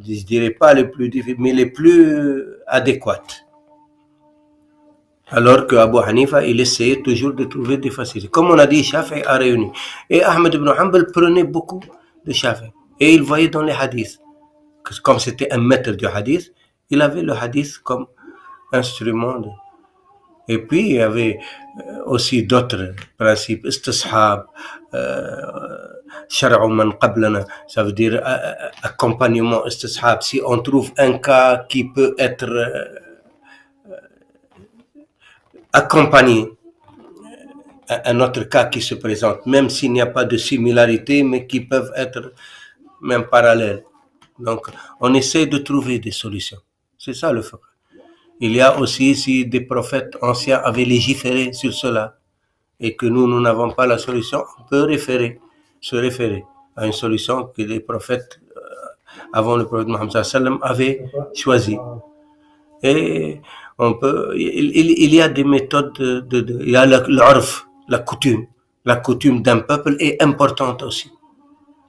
je dirais pas les plus difficiles, mais les plus adéquates. Alors que Abu Hanifa, il essayait toujours de trouver des facilités. Comme on a dit, Shafi'i a réuni. Et Ahmed ibn Hanbal prenait beaucoup de Shafi'i. Et il voyait dans les hadiths, que comme c'était un maître du hadith, il avait le hadith comme instrument. Et puis, il y avait aussi d'autres principes, istishab, shar'u man qablana, ça veut dire accompagnement, istishab. Si on trouve un cas qui peut être accompagné, un autre cas qui se présente, même s'il n'y a pas de similarité, mais qui peuvent être même parallèles. Donc, on essaie de trouver des solutions. C'est ça le fiqh. Il y a aussi, si des prophètes anciens avaient légiféré sur cela, et que nous n'avons pas la solution, on peut se référer à une solution que les prophètes, avant le prophète Mohammed sallam, avaient choisie. Et on peut, il y a des méthodes il y a l'urf, la coutume d'un peuple est importante aussi.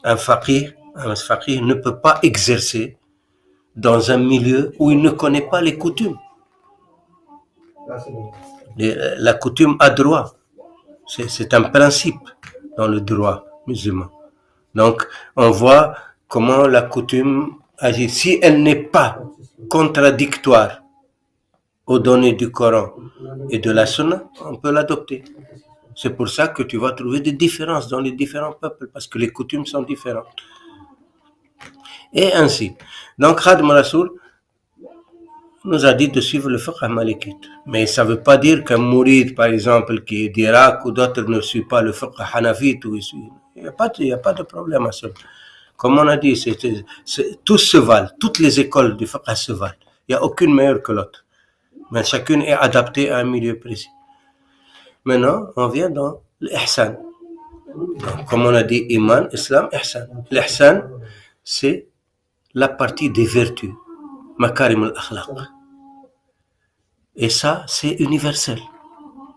Un faqih ne peut pas exercer dans un milieu où il ne connaît pas les coutumes. La coutume a droit. C'est un principe dans le droit musulman. Donc, on voit comment la coutume agit. Si elle n'est pas contradictoire aux données du Coran et de la Sunna, on peut l'adopter. C'est pour ça que tu vas trouver des différences dans les différents peuples, parce que les coutumes sont différentes. Et ainsi. Donc, Khadim Rasoul nous a dit de suivre le fiqh malikite. Mais ça ne veut pas dire qu'un mourid, par exemple, qui est d'Irak ou d'autres ne suit pas le fiqh hanafite. Il n'y a pas de problème à ça. Comme on a dit, tous se valent. Toutes les écoles du fiqh se valent. Il n'y a aucune meilleure que l'autre. Mais chacune est adaptée à un milieu précis. Maintenant, on vient dans l'ihsan. Comme on a dit, iman, islam, ihsan. L'ihsan, c'est la partie des vertus. Makarim al-akhlaq. Et ça, c'est universel.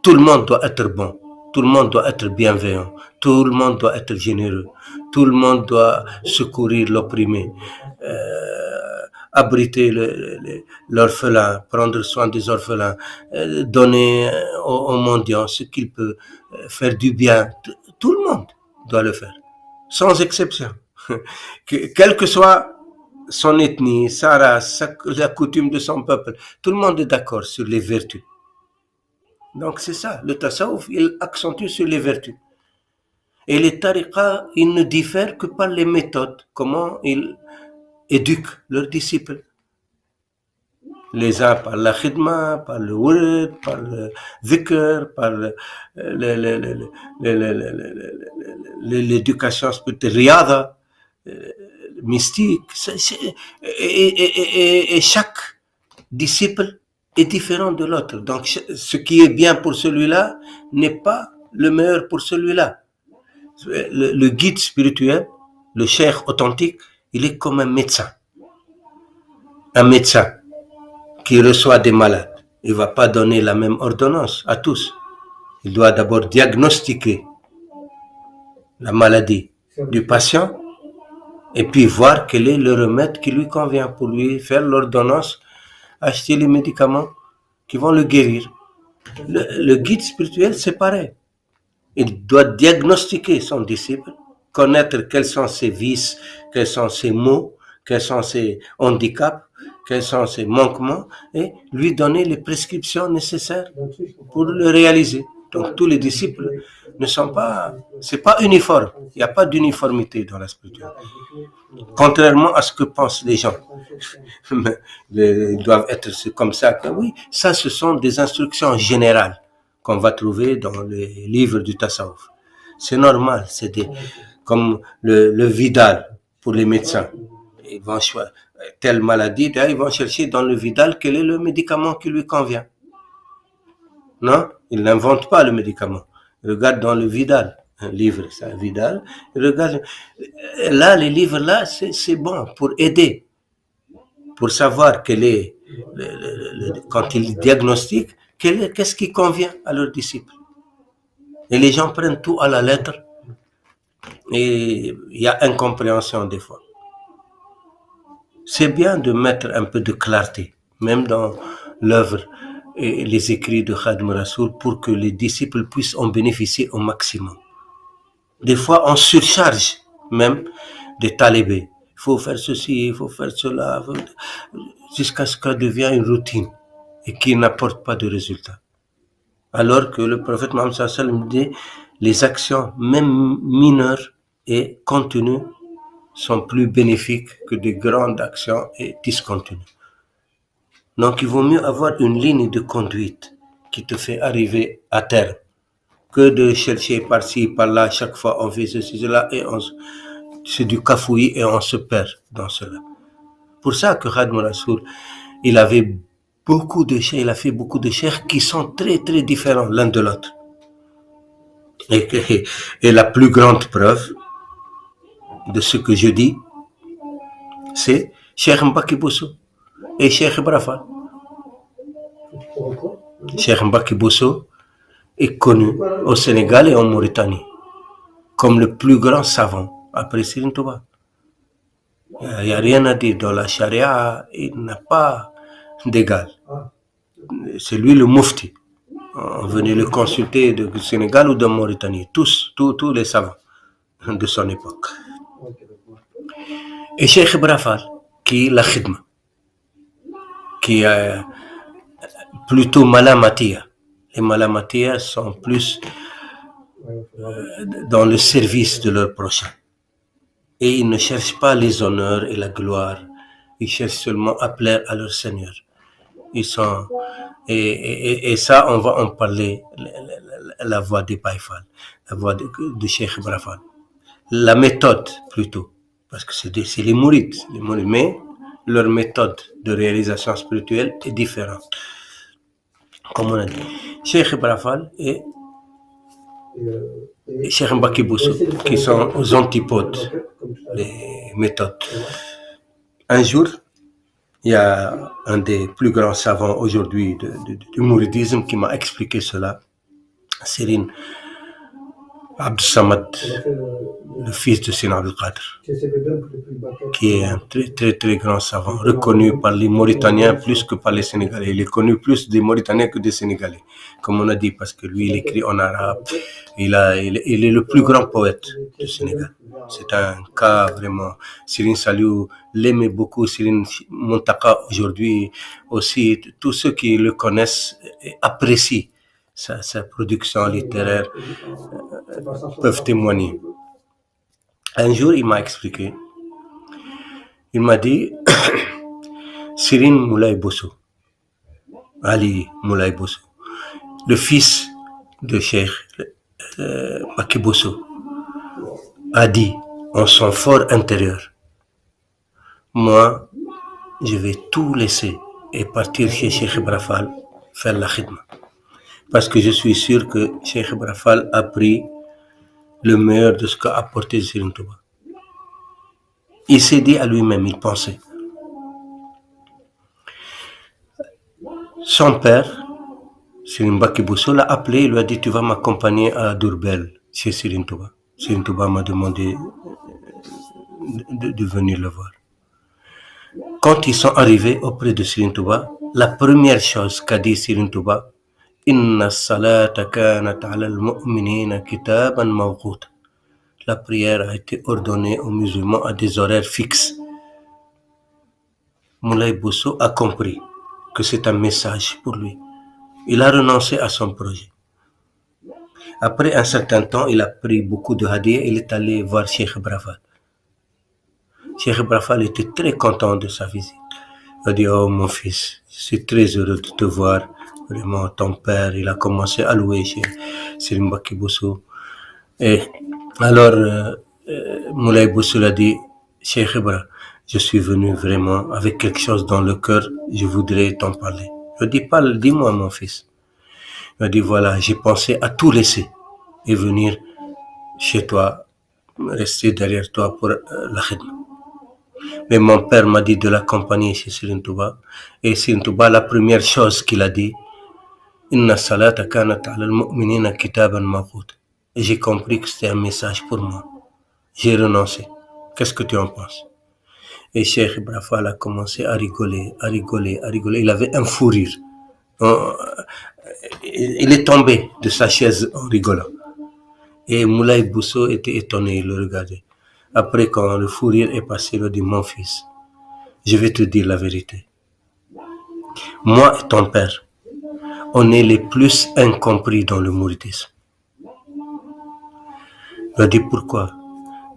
Tout le monde doit être bon. Tout le monde doit être bienveillant. Tout le monde doit être généreux. Tout le monde doit secourir l'opprimé. Abriter l'orphelin, prendre soin des orphelins, donner aux mendiants ce qu'il peut, faire du bien. Tout le monde doit le faire, sans exception. Quelle que soit son ethnie, sa race, la coutume de son peuple, tout le monde est d'accord sur les vertus. Donc c'est ça, le tasawwuf, il accentue sur les vertus. Et les tariqas, ils ne diffèrent que par les méthodes, comment ils éduquent leurs disciples. Les uns par la khidma, par le wurd, par le dhikr, par l'éducation spirituelle, riyada, mystique. Et chaque disciple est différent de l'autre. Donc, ce qui est bien pour celui-là n'est pas le meilleur pour celui-là. Le guide spirituel, le cheikh authentique, il est comme un médecin. Un médecin qui reçoit des malades. Il ne va pas donner la même ordonnance à tous. Il doit d'abord diagnostiquer la maladie du patient et puis voir quel est le remède qui lui convient pour lui faire l'ordonnance, acheter les médicaments qui vont le guérir. Le guide spirituel, c'est pareil. Il doit diagnostiquer son disciple, connaître quels sont ses vices, quels sont ses maux, quels sont ses handicaps, quels sont ses manquements, et lui donner les prescriptions nécessaires pour le réaliser. Donc tous les disciples ne sont pas, c'est pas uniforme. Il n'y a pas d'uniformité dans la spiritualité. Contrairement à ce que pensent les gens. Ils doivent être comme ça. Oui, ça ce sont des instructions générales qu'on va trouver dans les livres du tasawwuf. C'est normal, c'est comme le Vidal pour les médecins. Ils vont choisir telle maladie, ils vont chercher dans le Vidal quel est le médicament qui lui convient. Non, ils n'inventent pas le médicament. Ils regardent dans le Vidal, un livre, c'est un Vidal. Ils regardent. Là, les livres là, c'est bon pour aider, pour savoir quel est quand ils diagnostiquent, qu'est-ce qui convient à leurs disciples. Et les gens prennent tout à la lettre et il y a incompréhension des fois. C'est bien de mettre un peu de clarté, même dans l'œuvre et les écrits de Khadim Rasoul, pour que les disciples puissent en bénéficier au maximum. Des fois, on surcharge même des talibés. Il faut faire ceci, il faut faire cela, jusqu'à ce que ça devienne une routine et qui n'apporte pas de résultat. Alors que le prophète Mohammed sallam dit, les actions, même mineures et continues, sont plus bénéfiques que de grandes actions et discontinues. Donc il vaut mieux avoir une ligne de conduite qui te fait arriver à terme que de chercher par-ci, par-là, chaque fois on fait ceci, cela, et c'est du cafouillis et on se perd dans cela. Pour ça que Khadim Rassoul, il avait beaucoup de cheikhs, il a fait beaucoup de cheikhs qui sont très très différents l'un de l'autre. Et la plus grande preuve de ce que je dis, c'est Cheikh Mbaki Bousso et Cheikh Ibrafal. Cheikh Mbaki Bousso est connu au Sénégal et en Mauritanie comme le plus grand savant après Serigne Touba. Il n'y a rien à dire. Dans la charia, il n'a pas d'égal. C'est lui le mufti. On venait le consulter du Sénégal ou de Mauritanie. Tous les savants de son époque. Et Cheikh Ibrafal, qui est la khidma, qui est plutôt malamatia. Les malamatia sont plus dans le service de leur prochain. Et ils ne cherchent pas les honneurs et la gloire. Ils cherchent seulement à plaire à leur Seigneur. Ils sont... Et ça, on va en parler, la voix des Baïfal, la voix de Cheikh Ibrafal. La méthode, plutôt, parce que c'est les mourides, mais leur méthode de réalisation spirituelle est différente. Comme on a dit. Cheikh Ibrafal et Cheikh Mbaki Bousso, qui sont aux antipodes, les méthodes. Un jour, il y a un des plus grands savants aujourd'hui du mouridisme qui m'a expliqué cela, Serigne Abdou Samad, le fils de Serigne Abdou Khadr, qui est un très très très grand savant, reconnu par les Mauritaniens plus que par les Sénégalais. Il est connu plus des Mauritaniens que des Sénégalais, comme on a dit, parce que lui il écrit en arabe. Il est le plus grand poète du Sénégal. C'est un cas vraiment. Serigne Saliou l'aimait beaucoup. Serigne Montaka aujourd'hui aussi. Tous ceux qui le connaissent apprécient sa production littéraire, peuvent témoigner. Un jour, il m'a expliqué. Il m'a dit, Serigne Moulay Bousso, Ali Moulay Bousso, le fils de Cheikh Mbaki Bousso, a dit en son fort intérieur, moi, je vais tout laisser et partir chez Cheikh Ibrafal faire la khidma. Parce que je suis sûr que Cheikh Ibrafal a pris le meilleur de ce qu'a apporté Serigne Touba. Il s'est dit à lui-même, il pensait. Son père, Serigne Mbaki Bousso, l'a appelé, il lui a dit, tu vas m'accompagner à Diourbel, chez Serigne Touba. Serigne Touba m'a demandé de venir le voir. Quand ils sont arrivés auprès de Serigne Touba, la première chose qu'a dit Serigne Touba, Inna salata kanat ala al-mu'minina kitaban mawquta. La prière a été ordonnée aux musulmans à des horaires fixes. Moulay Bousso a compris que c'est un message pour lui. Il a renoncé à son projet. Après un certain temps, il a pris beaucoup de hadiya et il est allé voir Cheikh Ibrafal. Cheikh Ibrafal était très content de sa visite. Il a dit, oh mon fils, je suis très heureux de te voir. Vraiment, ton père, il a commencé à louer chez Serigne Mbaki Bousso. Et alors, Moulay Bousso a dit, Cheikh Ibra, je suis venu vraiment avec quelque chose dans le cœur, je voudrais t'en parler. Je dis, parle, dis-moi mon fils. Il a dit, voilà, j'ai pensé à tout laisser et venir chez toi, rester derrière toi pour la khidma. Mais mon père m'a dit de l'accompagner chez Serigne Touba. Et Serigne Touba, la première chose qu'il a dit, Inna salata kanat ala al-mu'minina kitaban mawquta. Et j'ai compris que c'était un message pour moi. J'ai renoncé. Qu'est-ce que tu en penses? Et Cheikh Ibrafal a commencé à rigoler, à rigoler, à rigoler. Il avait un fou rire. Il est tombé de sa chaise en rigolant. Et Moulay Bousso était étonné, il le regardait. Après, quand le fou rire est passé, il a dit, mon fils, je vais te dire la vérité. Moi et ton père, on est les plus incompris dans le mouridisme. Il a dit, pourquoi?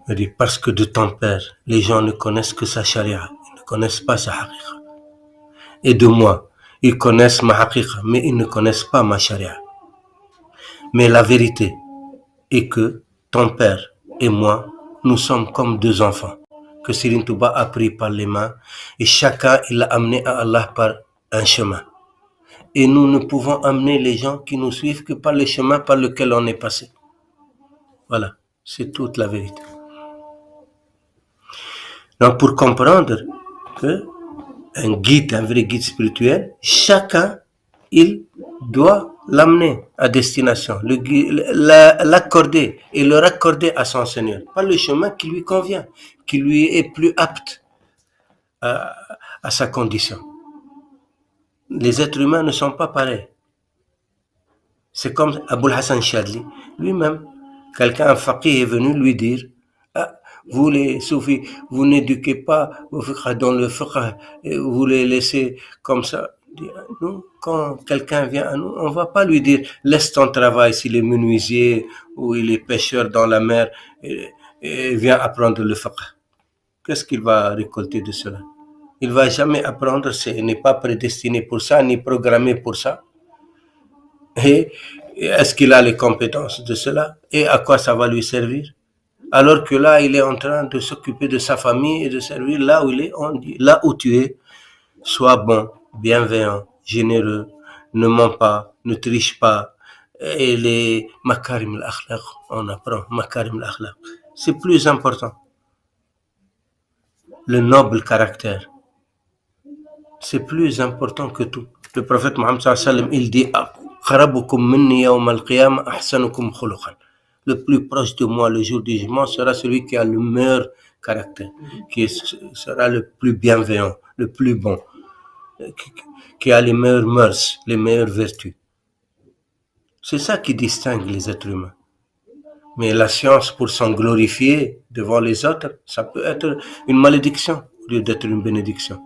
Il a dit, parce que de ton père, les gens ne connaissent que sa charia, ils ne connaissent pas sa haqiqa. Et de moi, ils connaissent ma haqiqa, mais ils ne connaissent pas ma charia. Mais la vérité est que ton père et moi, nous sommes comme deux enfants que Serigne Touba a pris par les mains et chacun il l'a amené à Allah par un chemin. Et nous ne pouvons amener les gens qui nous suivent que par le chemin par lequel on est passé. Voilà, c'est toute la vérité. Donc pour comprendre que un guide, un vrai guide spirituel, chacun, il doit l'amener à destination, l'accorder et le raccorder à son Seigneur, par le chemin qui lui convient, qui lui est plus apte à sa condition. Les êtres humains ne sont pas pareils. C'est comme Aboul Hassan Chadli, lui-même, quelqu'un, un faqih est venu lui dire, ah, vous les soufis, vous n'éduquez pas vos fiqh dans le fiqh, vous les laissez comme ça. Nous, quand quelqu'un vient à nous, on va pas lui dire, laisse ton travail s'il est menuisier ou il est pêcheur dans la mer et viens apprendre le fiqh. Qu'est-ce qu'il va récolter de cela? Il va jamais apprendre, il n'est pas prédestiné pour ça, ni programmé pour ça. Et est-ce qu'il a les compétences de cela? Et à quoi ça va lui servir? Alors que là, il est en train de s'occuper de sa famille et de servir là où il est. On dit, là où tu es, sois bon, bienveillant, généreux, ne mens pas, ne triche pas. Et les makarim al-akhlaq, on apprend makarim al-akhlaq. C'est plus important. Le noble caractère, c'est plus important que tout. Le prophète Mohammed sallallahu alayhi wa sallam, il dit, le plus proche de moi le jour du jugement sera celui qui a le meilleur caractère, qui sera le plus bienveillant, le plus bon, qui a les meilleures mœurs, les meilleures vertus. C'est ça qui distingue les êtres humains. Mais la science, pour s'en glorifier devant les autres, ça peut être une malédiction au lieu d'être une bénédiction.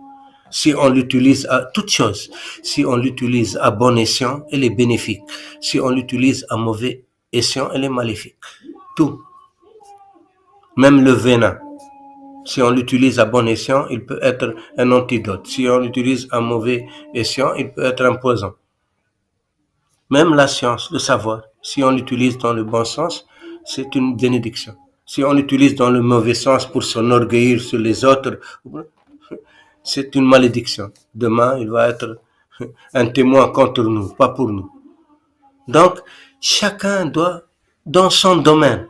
Si on l'utilise à toute chose, si on l'utilise à bon escient, elle est bénéfique. Si on l'utilise à mauvais escient, elle est maléfique. Tout. Même le venin. Si on l'utilise à bon escient, il peut être un antidote. Si on l'utilise à mauvais escient, il peut être un poison. Même la science, le savoir, si on l'utilise dans le bon sens, c'est une bénédiction. Si on l'utilise dans le mauvais sens pour s'enorgueillir sur les autres, c'est une malédiction. Demain, il va être un témoin contre nous, pas pour nous. Donc, chacun doit, dans son domaine,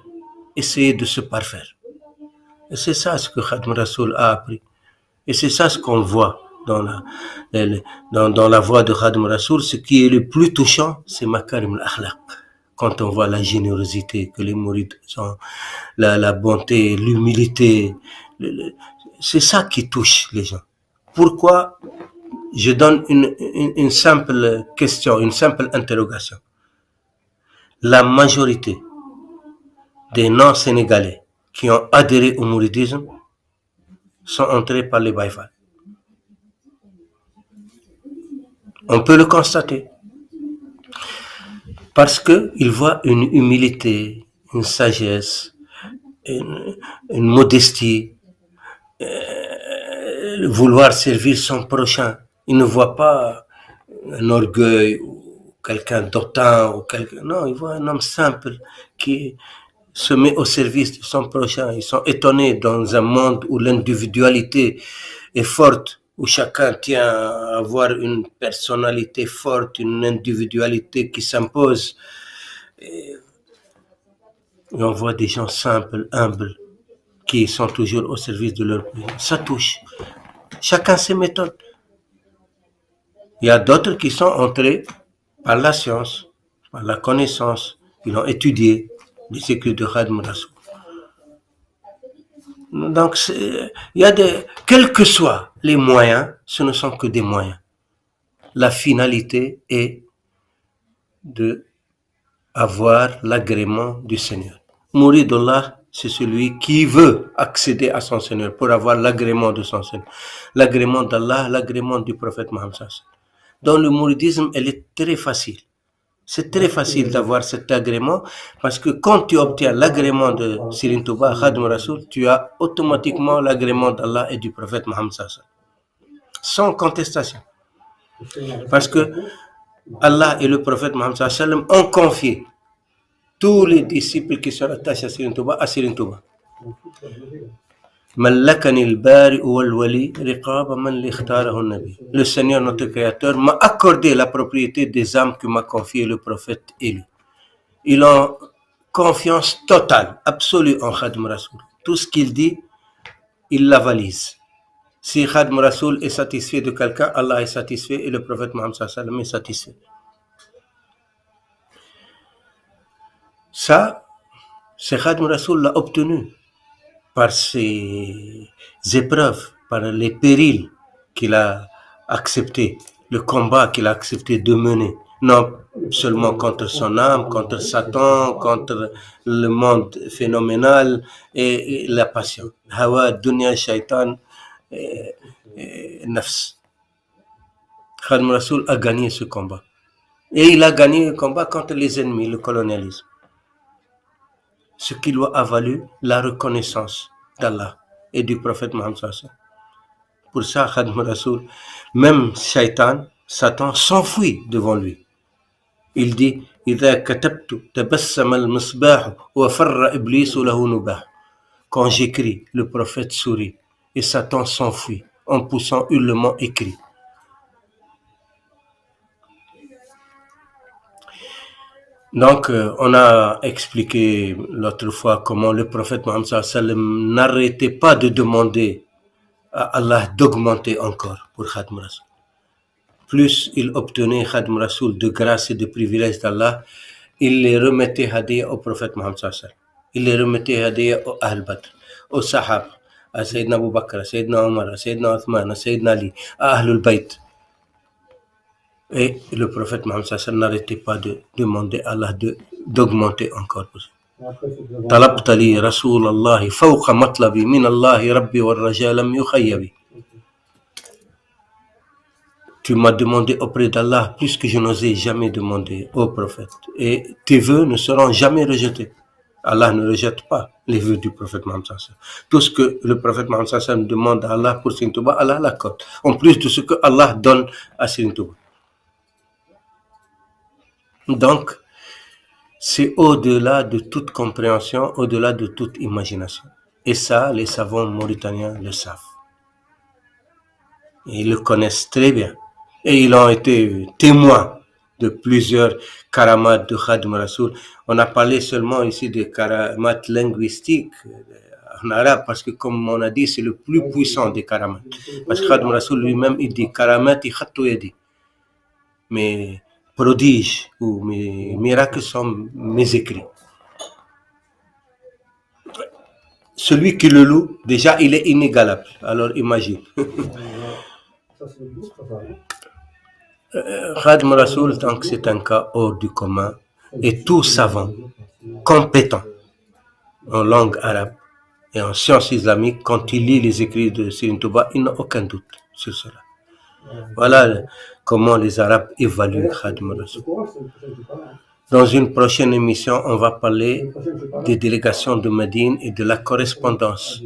essayer de se parfaire. Et c'est ça ce que Khadim Rassoul a appris. Et c'est ça ce qu'on voit dans la voix de Khadim Rassoul. Ce qui est le plus touchant, c'est Makarim al-Akhlaq. Quand on voit la générosité que les mourides ont, la bonté, l'humilité, c'est ça qui touche les gens. Pourquoi? Je donne une simple question, une simple interrogation. La majorité des non-sénégalais qui ont adhéré au mouridisme sont entrés par les Baïfal. On peut le constater. Parce qu'ils voient une humilité, une sagesse, une modestie, vouloir servir son prochain. Il ne voit pas un orgueil ou quelqu'un d'autant ou quelqu'un. Non, il voit un homme simple qui se met au service de son prochain. Ils sont étonnés dans un monde où l'individualité est forte, où chacun tient à avoir une personnalité forte, une individualité qui s'impose. Et on voit des gens simples, humbles, qui sont toujours au service de leur pays. Ça touche. Chacun ses méthodes. Il y a d'autres qui sont entrés par la science, par la connaissance. Ils ont étudié les écrits de Khadim Rassoul. Donc, il y a quels que soient les moyens, ce ne sont que des moyens. La finalité est de avoir l'agrément du Seigneur. Mouridullah c'est celui qui veut accéder à son Seigneur pour avoir l'agrément de son Seigneur, l'agrément d'Allah, l'agrément du prophète Mohammed. Dans le mouridisme, elle est très facile. C'est très facile d'avoir cet agrément parce que quand tu obtiens l'agrément de Serigne Touba, Khadim Rasoul, tu as automatiquement l'agrément d'Allah et du prophète Mohammed sans contestation. Parce que Allah et le prophète Mohammed ont confié tous les disciples qui sont attachés à Serigne Touba. Le Seigneur, notre Créateur, m'a accordé la propriété des âmes que m'a confié le prophète élu. Ils ont confiance totale, absolue en Khadim Rasoul. Tout ce qu'il dit, il l'avalise. Si Khadim Rasoul est satisfait de quelqu'un, Allah est satisfait et le prophète Mohammed est satisfait. Ça, c'est Khadim Rasoul l'a obtenu par ses épreuves, par les périls qu'il a accepté, le combat qu'il a accepté de mener, non seulement contre son âme, contre Satan, contre le monde phénoménal et la passion. Hawa, dunya, shaitan, nafs. Khadim Rasoul a gagné ce combat. Et il a gagné le combat contre les ennemis, le colonialisme. Ce qui lui a valu la reconnaissance d'Allah et du prophète Mohammed. Pour ça, Khadim Rasoul, même Shaitan, Satan, s'enfuit devant lui. Il dit quand j'écris, le prophète sourit et Satan s'enfuit en poussant hurlement et cri. Donc, on a expliqué l'autre fois comment le prophète Mohammed n'arrêtait pas de demander à Allah d'augmenter encore pour Khadim Rasoul. Plus il obtenait Khadim Rasoul de grâce et de privilèges d'Allah, il les remettait hadiya au prophète Mohammed. Il les remettait hadiya au Ahl Badr, aux Sahab, à Sayyidina Abu Bakr, à Sayyidina Omar, à Sayyidina Othman, à Sayyidina Ali, à Ahlul Bayt. Et le prophète Mohammed n'arrêtait pas de demander à Allah d'augmenter encore. طلبت لي رسول الله فوق مطلبي من الله ربي والرجاء لم يخيبي. Tu m'as demandé auprès d'Allah plus que je n'osais jamais demander au prophète. Et tes vœux ne seront jamais rejetés. Allah ne rejette pas les vœux du prophète Mohammed. Tout ce que le prophète Mohammed demande à Allah pour Serigne Touba, Allah l'accorde. En plus de ce que Allah donne à Serigne Touba. Donc, c'est au-delà de toute compréhension, au-delà de toute imagination. Et ça, les savants mauritaniens le savent. Et ils le connaissent très bien. Et ils ont été témoins de plusieurs karamats de Khadim Rasoul. On a parlé seulement ici des karamats linguistiques en arabe, parce que comme on a dit, c'est le plus puissant des karamats. Parce que Khadim Rasoul lui-même, il dit karamat et khattou yadi. Mais prodiges ou mes miracles sont mes écrits. Celui qui le loue, déjà, il est inégalable. Alors imagine. Khadim Rasoul, donc c'est un cas hors du commun et tout savant, compétent en langue arabe et en sciences islamiques, quand il lit les écrits de Serigne Touba, il n'a aucun doute sur cela. Voilà comment les Arabes évaluent Khadim Rasoul. Dans une prochaine émission, on va parler des délégations de Médine et de la correspondance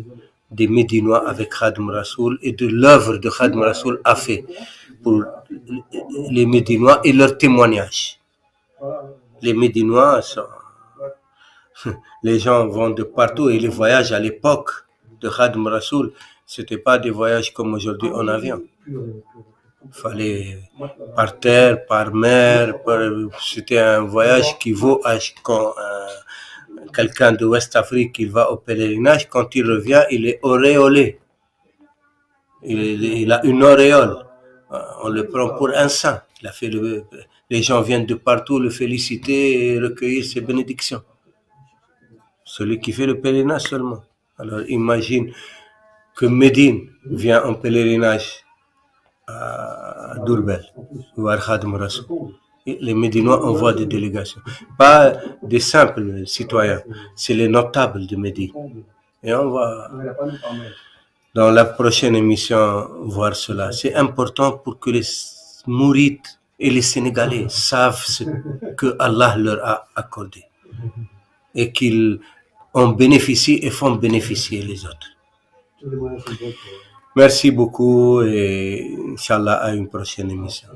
des Médinois avec Khadim Rasoul et de l'œuvre de Khadim Rasoul a fait pour les Médinois et leurs témoignages. Les Médinois les gens vont de partout et les voyages à l'époque de Khadim Rasoul, c'était pas des voyages comme aujourd'hui en avion. Il fallait par terre, par mer, c'était un voyage qui vaut à quand quelqu'un de Ouest-Afrique il va au pèlerinage, quand il revient, il est auréolé. Il a une auréole. On le prend pour un saint. Il a fait les gens viennent de partout le féliciter et recueillir ses bénédictions. Celui qui fait le pèlerinage seulement. Alors imagine que Médine vient en pèlerinage à Dourbel ou à Khadim Rasoul. les Médinois envoient des délégations. Pas des simples citoyens, c'est les notables de Médine. Et on va, dans la prochaine émission, voir cela. C'est important pour que les Mourides et les Sénégalais savent ce que Allah leur a accordé et qu'ils en bénéficient et font bénéficier les autres. Merci beaucoup et Inch'Allah à une prochaine émission.